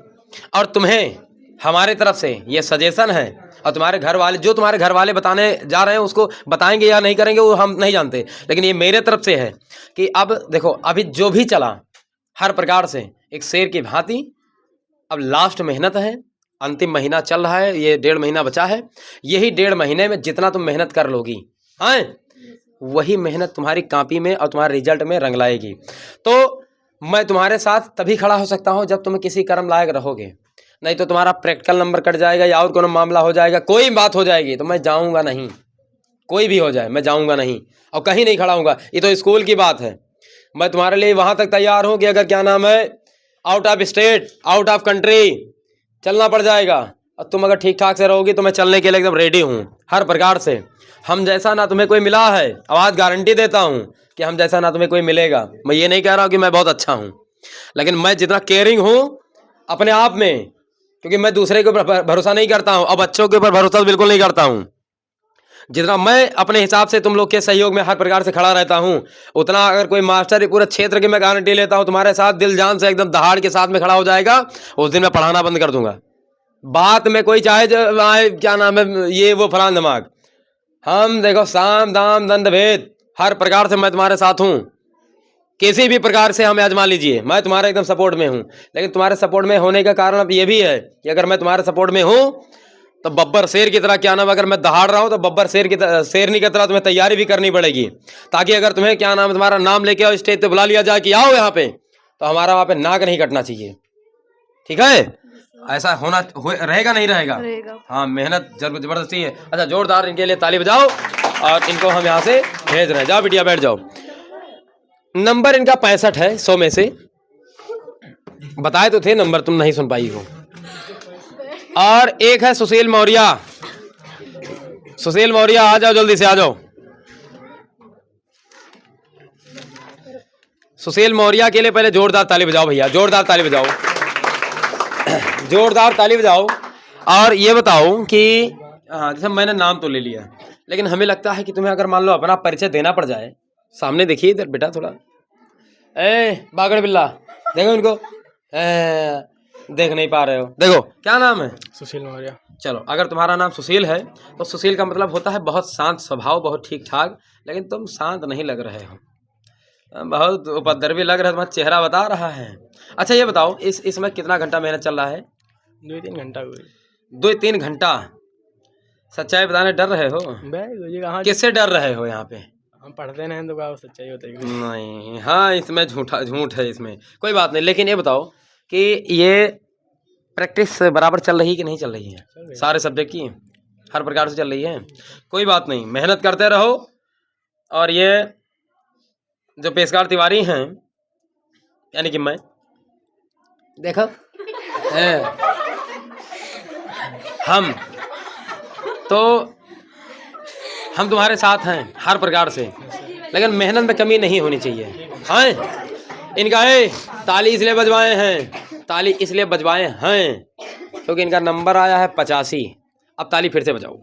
और तुम्हें हमारे तरफ से ये सजेशन है, और तुम्हारे घर वाले, जो तुम्हारे घर वाले बताने जा रहे हैं उसको बताएंगे या नहीं करेंगे वो हम नहीं जानते, लेकिन ये मेरे तरफ से है कि अब देखो, अभी जो भी चला हर प्रकार से एक शेर की भांति, अब लास्ट मेहनत है, अंतिम महीना चल रहा है, ये 1.5 महीना बचा है। यही 1.5 महीने में जितना तुम मेहनत कर लोगी, हाँ, वही मेहनत तुम्हारी कॉपी में और तुम्हारे रिजल्ट में रंग लाएगी। तो मैं तुम्हारे साथ तभी खड़ा हो सकता हूँ जब तुम किसी कर्म लायक रहोगे, नहीं तो तुम्हारा प्रैक्टिकल नंबर कट जाएगा या और कोई मामला हो जाएगा, कोई बात हो जाएगी तो मैं जाऊँगा नहीं, कोई भी हो जाए मैं जाऊँगा नहीं और कहीं नहीं खड़ा हूँगा। ये तो स्कूल की बात है, मैं तुम्हारे लिए वहाँ तक तैयार हूँ कि अगर क्या नाम है out of state, out of country चलना पड़ जाएगा, और तुम अगर ठीक ठाक से रहोगी तो मैं चलने के लिए एकदम रेडी हूँ हर प्रकार से। हम जैसा ना तुम्हें कोई मिला है, आवाज़ गारंटी देता हूँ कि हम जैसा ना तुम्हें कोई मिलेगा। मैं ये नहीं कह रहा हूँ कि मैं बहुत अच्छा हूँ, लेकिन मैं जितना केयरिंग हूँ अपने आप में, क्योंकि मैं दूसरे के ऊपर भरोसा नहीं करता हूँ और बच्चों के ऊपर भरोसा बिल्कुल नहीं करता हूँ, जितना मैं अपने हिसाब से तुम लोग के सहयोग में हर प्रकार से खड़ा रहता हूँ, उतना अगर कोई मास्टर पूरे क्षेत्र की मैं गारंटी लेता हूँ तुम्हारे साथ दिल जान से एकदम दहाड़ के साथ में खड़ा हो जाएगा, उस दिन मैं पढ़ाना बंद कर दूंगा। बात में कोई चाहे क्या नाम है ये वो फलान दिमाग, हम देखो साम दाम दंड भेद हर प्रकार से मैं तुम्हारे साथ हूँ, किसी भी प्रकार से हमें आजमा लीजिए, मैं तुम्हारे एकदम सपोर्ट में हूँ। लेकिन तुम्हारे सपोर्ट में होने का कारण अब ये भी है कि अगर मैं तुम्हारे सपोर्ट में हूँ तो बब्बर शेर की तरह क्या नाम, अगर मैं दहाड़ रहा हूँ तो बब्बर शेरनी की तरह तुम्हें तैयारी भी करनी पड़ेगी, ताकि अगर तुम्हें क्या नाम तुम्हारा नाम लेके और स्टेज पे बुला लिया जाए कि आओ यहाँ पे, तो हमारा वहाँ पे नाक नहीं कटना चाहिए। ठीक है, ऐसा रहेगा नहीं रहेगा? हाँ, मेहनत जबरदस्ती है। अच्छा, जोरदार इनके लिए ताली बजाओ और इनको हम यहाँ से भेज रहे हैं। जाओ बिटिया बैठ जाओ। नंबर इनका 65 है 100 में से, बताए तो थे नंबर, तुम नहीं सुन पाई हो। और एक है सुशील मौर्य, सुशील मौर्य आ जाओ, जल्दी से आ जाओ। सुशील मौर्य के लिए पहले जोरदार ताली बजाओ भैया, जोरदार ताली बजाओ, जोरदार ताली बजाओ। और ये बताओ कि हाँ, जैसे मैंने नाम तो ले लिया, लेकिन हमें लगता है कि तुम्हें अगर मान लो अपना परिचय देना पड़ जाए, सामने देखिए इधर बेटा थोड़ा, बागड़ बिल्ला देखो इनको, देख नहीं पा रहे हो, देखो क्या नाम है? सुशील मौर्य। चलो, अगर तुम्हारा नाम सुशील है तो सुशील का मतलब होता है बहुत शांत स्वभाव, बहुत ठीक ठाक, लेकिन तुम शांत नहीं लग रहे हो, बहुत उपद्रवी लग रहा है, तुम्हारा चेहरा बता रहा है। अच्छा ये बताओ, इसमें कितना घंटा मेहनत चल रहा है? 2-3 घंटा हुई। 2-3 घंटा? सच्चाई बताने डर रहे हो? किससे डर रहे हो? यहाँ पे हम पढ़ते नहीं तो क्या सच्चाई होता है? नहीं, हाँ इसमें झूठ है, इसमें कोई बात नहीं। लेकिन ये बताओ कि ये प्रैक्टिस बराबर चल रही कि नहीं चल रही है? सारे सब्जेक्ट की हर प्रकार से चल रही है? कोई बात नहीं, मेहनत करते रहो। और ये जो पेशकार तिवारी हैं, यानी कि मैं, देखो हम तुम्हारे साथ हैं हर प्रकार से, लेकिन मेहनत में कमी नहीं होनी चाहिए। हाँ, इनका ताली इसलिए बजवाए हैं, ताली इसलिए बजवाए हैं क्योंकि इनका नंबर आया है 85। अब ताली फिर से बजाओ।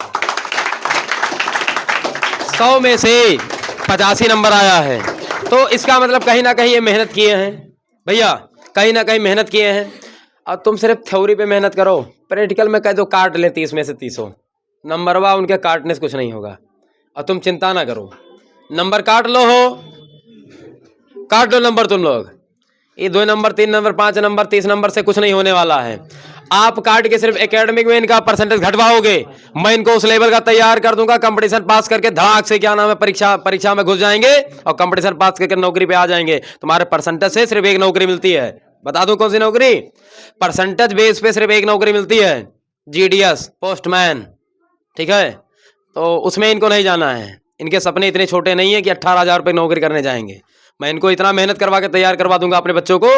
100 में से 85 नंबर आया है, तो इसका मतलब कहीं ना कहीं ये मेहनत किए हैं भैया, कहीं ना कहीं मेहनत किए हैं। अब तुम सिर्फ थ्योरी पे मेहनत करो, प्रैक्टिकल में कह दो काट ले 30 में से 30 नंबरवा, उनके काटने से कुछ नहीं होगा। और तुम चिंता ना करो, नंबर काट लो नंबर तुम लोग, ये 2 नंबर 3 नंबर 5 नंबर 30 नंबर से कुछ नहीं होने वाला है। आप काट के सिर्फ एकेडमिक में इनका परसेंटेज घटवाओगे, मैं इनको उस लेवल का तैयार कर दूंगा, कंपटीशन पास करके धड़ाक से क्या नाम है परीक्षा में घुस जाएंगे और कंपटीशन पास करके नौकरी पे आ जाएंगे। तुम्हारे परसेंटेज से सिर्फ एक नौकरी मिलती है, बता दूं कौन सी नौकरी? परसेंटेज बेस पे सिर्फ एक नौकरी मिलती है, GDS पोस्टमैन। ठीक है, तो उसमें इनको नहीं जाना है। इनके सपने इतने छोटे नहीं है कि 18,000 रुपये नौकरी करने जाएंगे। मैं इनको इतना मेहनत करवा के तैयार करवा दूंगा अपने बच्चों को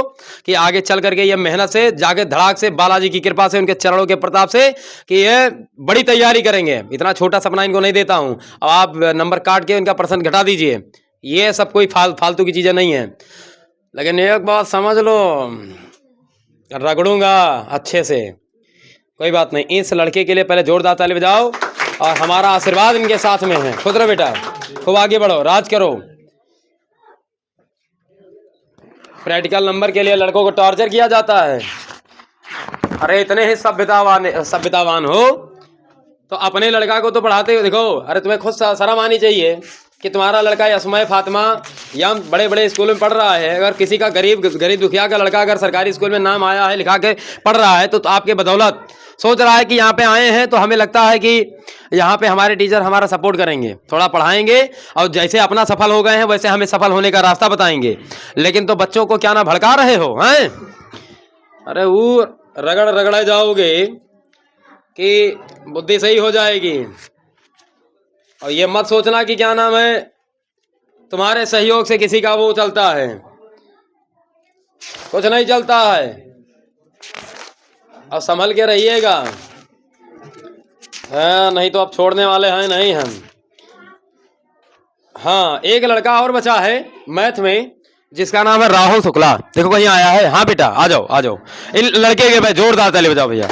कि आगे चल करके ये मेहनत से जाके धड़ाक से बालाजी की कृपा से, उनके चरणों के प्रताप से, कि ये बड़ी तैयारी करेंगे। इतना छोटा सपना इनको नहीं देता हूँ। अब आप नंबर काट के उनका % घटा दीजिए, ये सब कोई फालतू की चीज़ें नहीं है। लेकिन एक बात समझ लो, रगड़ूंगा अच्छे से, कोई बात नहीं। इस लड़के के लिए पहले जोरदार ताली बजाओ, और हमारा आशीर्वाद इनके साथ में है। खुद रहो बेटा, खूब आगे बढ़ो, राज करो। प्रैक्टिकल नंबर के लिए लड़कों को टॉर्चर किया जाता है। अरे इतने ही सभ्यतावान हो तो अपने लड़का को तो पढ़ाते हो। देखो, अरे तुम्हें खुद शर्म आनी चाहिए कि तुम्हारा लड़का यसमय फातिमा या बड़े बड़े स्कूल में पढ़ रहा है। अगर किसी का गरीब दुखिया का लड़का अगर सरकारी स्कूल में नाम आया है, लिखा के पढ़ रहा है, तो आपके बदौलत सोच रहा है कि यहाँ पे आए हैं तो हमें लगता है कि यहाँ पे हमारे टीचर हमारा सपोर्ट करेंगे, थोड़ा पढ़ाएंगे, और जैसे अपना सफल हो गए हैं वैसे हमें सफल होने का रास्ता बताएंगे। लेकिन तो बच्चों को क्या ना भड़का रहे हो, हैं? अरे वो रगड़े जाओगे कि बुद्धि सही हो जाएगी। और ये मत सोचना कि क्या नाम है, तुम्हारे सहयोग से किसी का वो चलता है, कुछ नहीं चलता है। और संभल के रहिएगा, हाँ, नहीं तो अब छोड़ने वाले हैं नहीं हम। हाँ, एक लड़का और बचा है मैथ में, जिसका नाम है राहुल शुक्ला। देखो कहीं आया है? हाँ बेटा, आ जाओ आ जाओ। इन लड़के के भाई जोरदार ताली बजाओ भैया।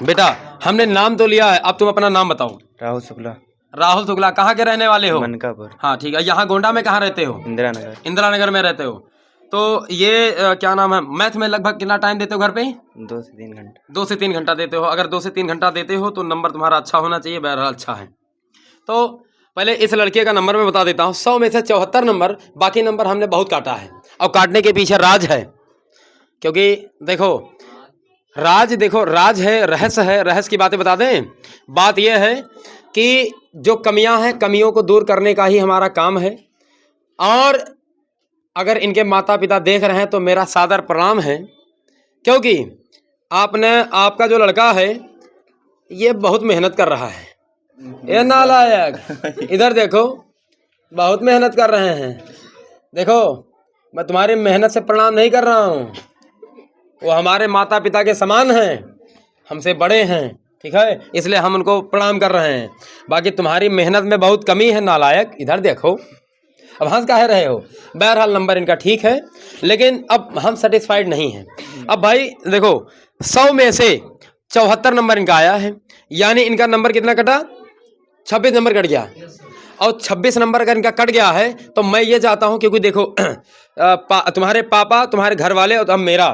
बेटा हमने नाम तो लिया है, अब तुम अपना नाम बताओ। राहुल शुक्ला। राहुल शुक्ला, कहाँ के रहने वाले हो? मनकापुर। हाँ ठीक है। यहाँ गोंडा में कहाँ रहते हो? इंदिरा नगर। इंदिरा नगर में रहते हो। तो ये क्या नाम है, मैथ में लगभग कितना टाइम देते हो घर पे? 2 से 3 घंटा। 2 से 3 घंटा देते हो। अगर 2 से 3 घंटा देते हो तो नंबर तुम्हारा अच्छा होना चाहिए। बहरहाल अच्छा है। तो पहले इस लड़के का नंबर मैं बता देता हूँ। 100 में से 74 नंबर, बाकी नंबर हमने बहुत काटा है। और काटने के पीछे राज है, क्योंकि देखो राज है, रहस्य है। रहस्य की बातें बता दें। बात यह है कि जो कमियां हैं, कमियों को दूर करने का ही हमारा काम है। और अगर इनके माता पिता देख रहे हैं तो मेरा सादर प्रणाम है, क्योंकि आपका जो लड़का है ये बहुत मेहनत कर रहा है। ये नालायक, इधर देखो, बहुत मेहनत कर रहे हैं। देखो, मैं तुम्हारी मेहनत से प्रणाम नहीं कर रहा हूँ, वो हमारे माता पिता के समान हैं, हमसे बड़े हैं, ठीक है, इसलिए हम उनको प्रणाम कर रहे हैं। बाकी तुम्हारी मेहनत में बहुत कमी है नालायक, इधर देखो। अब हंस काहे रहे हो? बहरहाल नंबर इनका ठीक है, लेकिन अब हम सेटिस्फाइड नहीं हैं। अब भाई देखो, 100 में से 74 नंबर इनका आया है, यानी इनका नंबर कितना कटा? 26 नंबर कट गया। और 26 नंबर अगर इनका कट गया है तो मैं ये चाहता हूँ, क्योंकि देखो तुम्हारे पापा, तुम्हारे घर वाले और अब मेरा,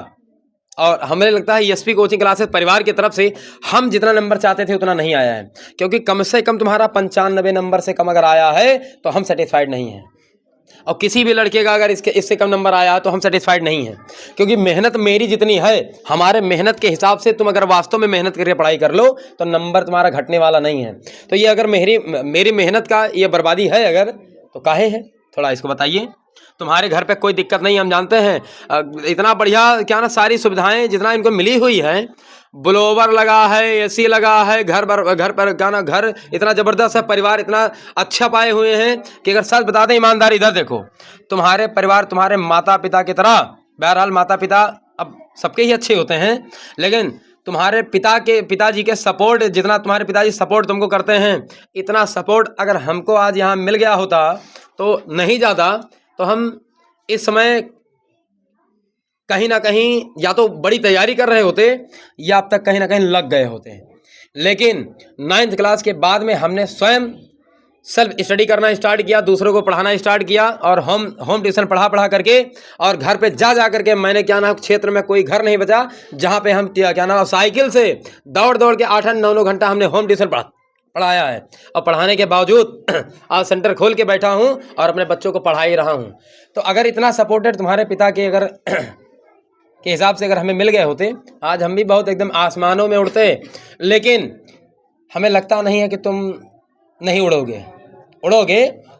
और हमें लगता है एसपी कोचिंग क्लासेस परिवार की तरफ से हम जितना नंबर चाहते थे उतना नहीं आया है। क्योंकि कम से कम तुम्हारा 95 नंबर से कम अगर आया है तो हम सेटिस्फाइड नहीं हैं। और किसी भी लड़के का अगर इससे कम नंबर आया है तो हम सेटिस्फाइड नहीं हैं। क्योंकि मेहनत मेरी जितनी है, हमारे मेहनत के हिसाब से तुम अगर वास्तव में मेहनत करके पढ़ाई कर लो तो नंबर तुम्हारा घटने वाला नहीं है। तो ये अगर मेरी मेहनत का ये बर्बादी है अगर, तो काहे है? थोड़ा इसको बताइए। तुम्हारे घर पे कोई दिक्कत नहीं, हम जानते हैं। इतना बढ़िया क्या ना, सारी सुविधाएं जितना इनको मिली हुई है, ब्लोवर लगा है, एसी लगा है, घर पर क्या ना, घर इतना ज़बरदस्त है, परिवार इतना अच्छा पाए हुए हैं कि अगर सच बता दें ईमानदारी, इधर देखो, तुम्हारे परिवार तुम्हारे माता पिता की तरह, बहरहाल माता पिता अब सबके ही अच्छे होते हैं, लेकिन तुम्हारे पिताजी के सपोर्ट, जितना तुम्हारे पिताजी सपोर्ट तुमको करते हैं, इतना सपोर्ट अगर हमको आज यहाँ मिल गया होता तो नहीं ज़्यादा, तो हम इस समय कहीं ना कहीं या तो बड़ी तैयारी कर रहे होते या अब तक कहीं ना कहीं लग गए होते। लेकिन 9th क्लास के बाद में हमने स्वयं सेल्फ स्टडी करना स्टार्ट किया, दूसरों को पढ़ाना स्टार्ट किया, और होम ट्यूशन पढ़ा करके, और घर पे जा करके मैंने क्या नाम, क्षेत्र में कोई घर नहीं बचा जहाँ पे हम क्या नाम साइकिल से दौड़ के 8-9 घंटा हमने होम ट्यूशन पढ़ाया है। और पढ़ाने के बावजूद आज सेंटर खोल के बैठा हूँ और अपने बच्चों को पढ़ा ही रहा हूँ। तो अगर इतना सपोर्टेड तुम्हारे पिता के अगर के हिसाब से अगर हमें मिल गए होते, आज हम भी बहुत एकदम आसमानों में उड़ते। लेकिन हमें लगता नहीं है कि तुम नहीं उड़ोगे,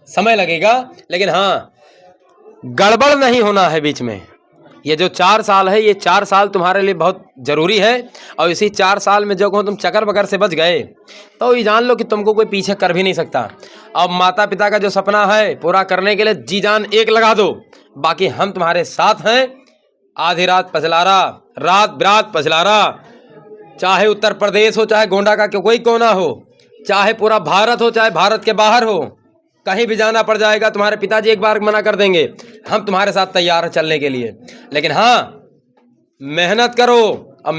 समय लगेगा, लेकिन हाँ, गड़बड़ नहीं होना है बीच में, ये जो 4 साल है, ये 4 साल तुम्हारे लिए बहुत ज़रूरी है। और इसी 4 साल में जो कहूँ तुम चक्कर बकर से बच गए तो ये जान लो कि तुमको कोई पीछे कर भी नहीं सकता। अब माता पिता का जो सपना है पूरा करने के लिए जी जान एक लगा दो, बाकी हम तुम्हारे साथ हैं। आधी रात पछलारा, रात बिरात पछलारा, चाहे उत्तर प्रदेश हो, चाहे गोंडा का कोई कोना हो, चाहे पूरा भारत हो, चाहे भारत के बाहर हो, कहीं भी जाना पड़ जाएगा। तुम्हारे पिताजी एक बार मना कर देंगे, हम तुम्हारे साथ तैयार हैं चलने के लिए। लेकिन हाँ, मेहनत करो। अब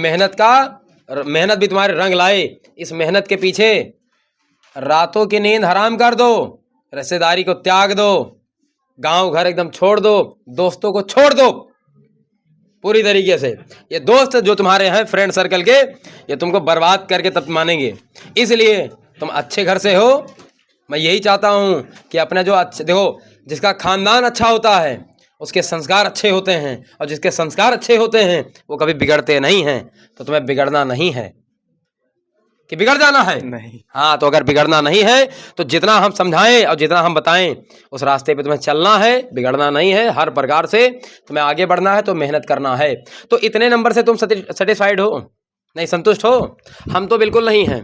मेहनत भी तुम्हारे रंग लाए। इस मेहनत के पीछे रातों की नींद हराम कर दो, रिश्तेदारी को त्याग दो, गांव घर एकदम छोड़ दो, दोस्तों को छोड़ दो पूरी तरीके से। ये दोस्त जो तुम्हारे हैं फ्रेंड सर्कल के, ये तुमको बर्बाद करके तब मानेंगे। इसलिए तुम अच्छे घर से हो। मैं यही चाहता हूँ कि अपना जो अच्छे, देखो जिसका खानदान अच्छा होता है उसके संस्कार अच्छे होते हैं, और जिसके संस्कार अच्छे होते हैं वो कभी बिगड़ते नहीं हैं। तो तुम्हें बिगड़ना नहीं है कि बिगड़ जाना है, नहीं। हाँ, तो अगर बिगड़ना नहीं है तो जितना हम समझाएं और जितना हम बताएं उस रास्ते पे तुम्हें चलना है, बिगड़ना नहीं है। हर प्रकार से तुम्हें आगे बढ़ना है तो मेहनत करना है। तो इतने नंबर से तुम सेटिस्फाइड हो, नहीं संतुष्ट हो? हम तो बिल्कुल नहीं हैं,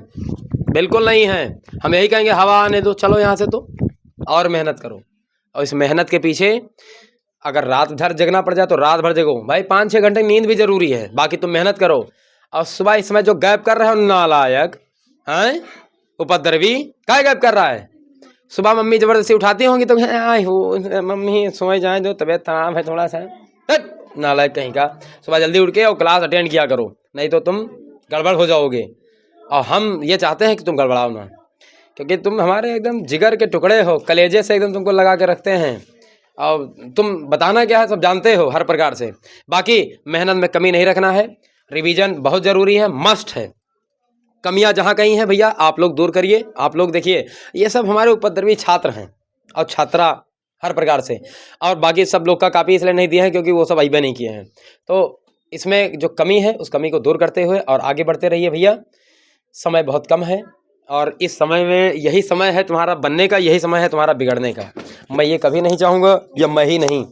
बिल्कुल नहीं हैं। हम यही कहेंगे हवा आने दो, चलो यहाँ से तो और मेहनत करो। और इस मेहनत के पीछे अगर रात भर जगना पड़ जाए तो रात भर जगो भाई, 5-6 घंटे नींद भी जरूरी है, बाकी तुम मेहनत करो। और सुबह इस समय जो गैप कर रहे हो नालायक हैं, उपद्रवी, क्या गैप कर रहा है? सुबह मम्मी जबरदस्ती उठाती होंगी तो आई हो मम्मी सोए जाए दो, तबीयत खराब है थोड़ा सा। नालायक कहीं का, सुबह जल्दी उठ के और क्लास अटेंड किया करो, नहीं तो तुम गड़बड़ हो जाओगे। और हम ये चाहते हैं कि तुम गड़बड़ाओ ना, क्योंकि तुम हमारे एकदम जिगर के टुकड़े हो, कलेजे से एकदम तुमको लगा के रखते हैं। और तुम बताना क्या है सब जानते हो हर प्रकार से। बाकी मेहनत में कमी नहीं रखना है, रिवीजन बहुत ज़रूरी है, मस्ट है। कमियां जहाँ कहीं हैं भैया आप लोग दूर करिए। आप लोग देखिए ये सब हमारे उपद्रवी छात्र हैं और छात्रा हर प्रकार से, और बाकी सब लोग का कापी इसलिए नहीं दिया है क्योंकि वो सब अइबे नहीं किए हैं। तो इसमें जो कमी है उस कमी को दूर करते हुए और आगे बढ़ते रहिए भैया। समय बहुत कम है और इस समय में यही समय है तुम्हारा बनने का, यही समय है तुम्हारा बिगड़ने का। मैं ये कभी नहीं चाहूँगा, या मैं ही नहीं,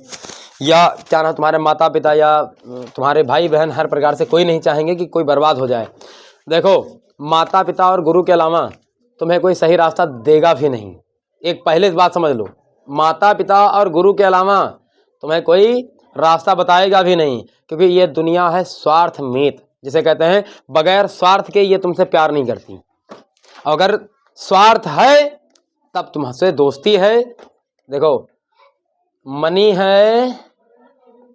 या क्या ना तुम्हारे माता पिता या तुम्हारे भाई बहन हर प्रकार से कोई नहीं चाहेंगे कि कोई बर्बाद हो जाए। देखो माता पिता और गुरु के अलावा तुम्हें कोई सही रास्ता देगा भी नहीं। एक पहले इस बात समझ लो, माता पिता और गुरु के अलावा तुम्हें कोई रास्ता बताएगा भी नहीं, क्योंकि ये दुनिया है स्वार्थ मीत, जिसे कहते हैं बगैर स्वार्थ के ये तुमसे प्यार नहीं करती। अगर स्वार्थ है तब तुमसे दोस्ती है। देखो मनी है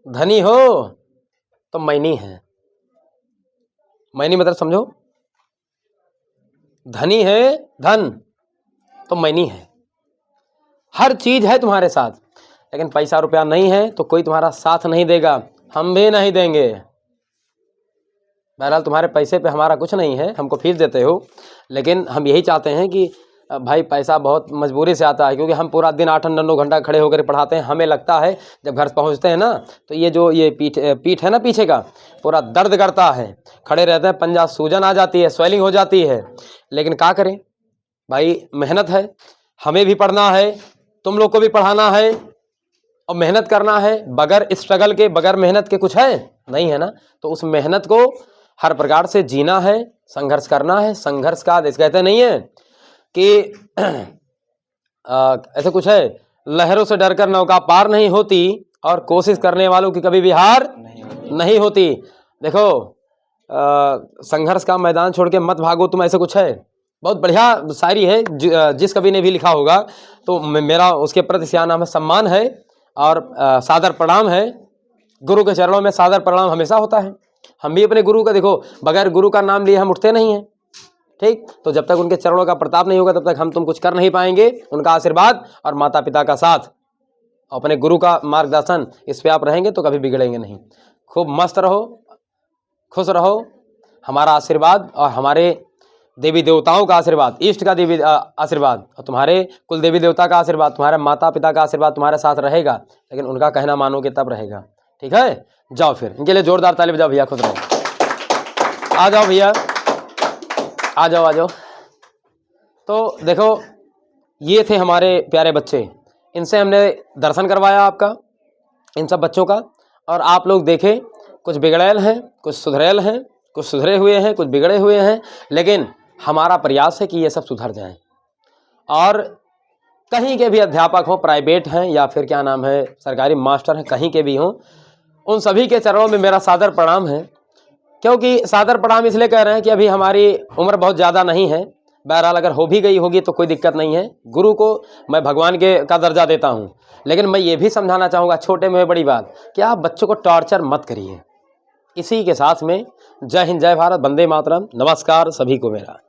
धनी हो तो मैनी है, मैनी मतलब समझो, धनी है धन तो मैनी है। हर चीज है तुम्हारे साथ, लेकिन पैसा रुपया नहीं है तो कोई तुम्हारा साथ नहीं देगा, हम भी नहीं देंगे। बहरहाल तुम्हारे पैसे पे हमारा कुछ नहीं है, हमको फीस देते हो, लेकिन हम यही चाहते हैं कि भाई पैसा बहुत मजबूरी से आता है, क्योंकि हम पूरा दिन 8-9 घंटा खड़े होकर पढ़ाते हैं। हमें लगता है जब घर पहुंचते हैं ना तो ये जो ये पीठ है ना पीछे का पूरा दर्द करता है, खड़े रहते हैं पंजा सूजन आ जाती है, स्वेलिंग हो जाती है। लेकिन क्या करें भाई, मेहनत है, हमें भी पढ़ना है, तुम लोग को भी पढ़ाना है और मेहनत करना है। बगैर स्ट्रगल के, बगैर मेहनत के कुछ है नहीं, है ना। तो उस मेहनत को हर प्रकार से जीना है, संघर्ष करना है। संघर्ष का आदेश कहते नहीं है कि ऐसे कुछ है, लहरों से डरकर नौका पार नहीं होती और कोशिश करने वालों की कभी भी हार नहीं होती। देखो संघर्ष का मैदान छोड़ के मत भागो तुम, ऐसे कुछ है। बहुत बढ़िया शायरी है, जिस कवि ने भी लिखा होगा तो मेरा उसके प्रति क्या नाम है, सम्मान है और सादर प्रणाम है। गुरु के चरणों में सादर प्रणाम हमेशा होता है। हम भी अपने गुरु का, देखो बगैर गुरु का नाम लिए हम उठते नहीं हैं, ठीक। तो जब तक उनके चरणों का प्रताप नहीं होगा तब तक हम तुम कुछ कर नहीं पाएंगे। उनका आशीर्वाद और माता पिता का साथ, अपने गुरु का मार्गदर्शन, इस पे आप रहेंगे तो कभी बिगड़ेंगे नहीं। खूब मस्त रहो, खुश रहो। हमारा आशीर्वाद और हमारे देवी देवताओं का आशीर्वाद, इष्ट का देवी आशीर्वाद और तुम्हारे कुल देवी देवता का आशीर्वाद, तुम्हारे माता पिता का आशीर्वाद तुम्हारे साथ रहेगा, लेकिन उनका कहना मानोगे तब रहेगा, ठीक है। जाओ फिर इनके लिए जोरदार ताली बजाओ भैया, खुश रहो। आ जाओ भैया, आ जाओ आ जाओ। तो देखो ये थे हमारे प्यारे बच्चे, इनसे हमने दर्शन करवाया आपका, इन सब बच्चों का, और आप लोग देखें, कुछ बिगड़ैल हैं, कुछ सुधरेल हैं, कुछ सुधरे हुए हैं, कुछ बिगड़े हुए हैं, लेकिन हमारा प्रयास है कि ये सब सुधर जाएं। और कहीं के भी अध्यापक हों, प्राइवेट हैं या फिर क्या नाम है सरकारी मास्टर हैं, कहीं के भी हों, उन सभी के चरणों में मेरा सादर प्रणाम है। क्योंकि सादर प्रणाम इसलिए कह रहे हैं कि अभी हमारी उम्र बहुत ज़्यादा नहीं है। बहरहाल अगर हो भी गई होगी तो कोई दिक्कत नहीं है, गुरु को मैं भगवान के का दर्जा देता हूँ। लेकिन मैं ये भी समझाना चाहूँगा, छोटे में बड़ी बात, कि आप बच्चों को टॉर्चर मत करिए। इसी के साथ में जय हिंद, जय भारत, वंदे मातरम, नमस्कार सभी को मेरा।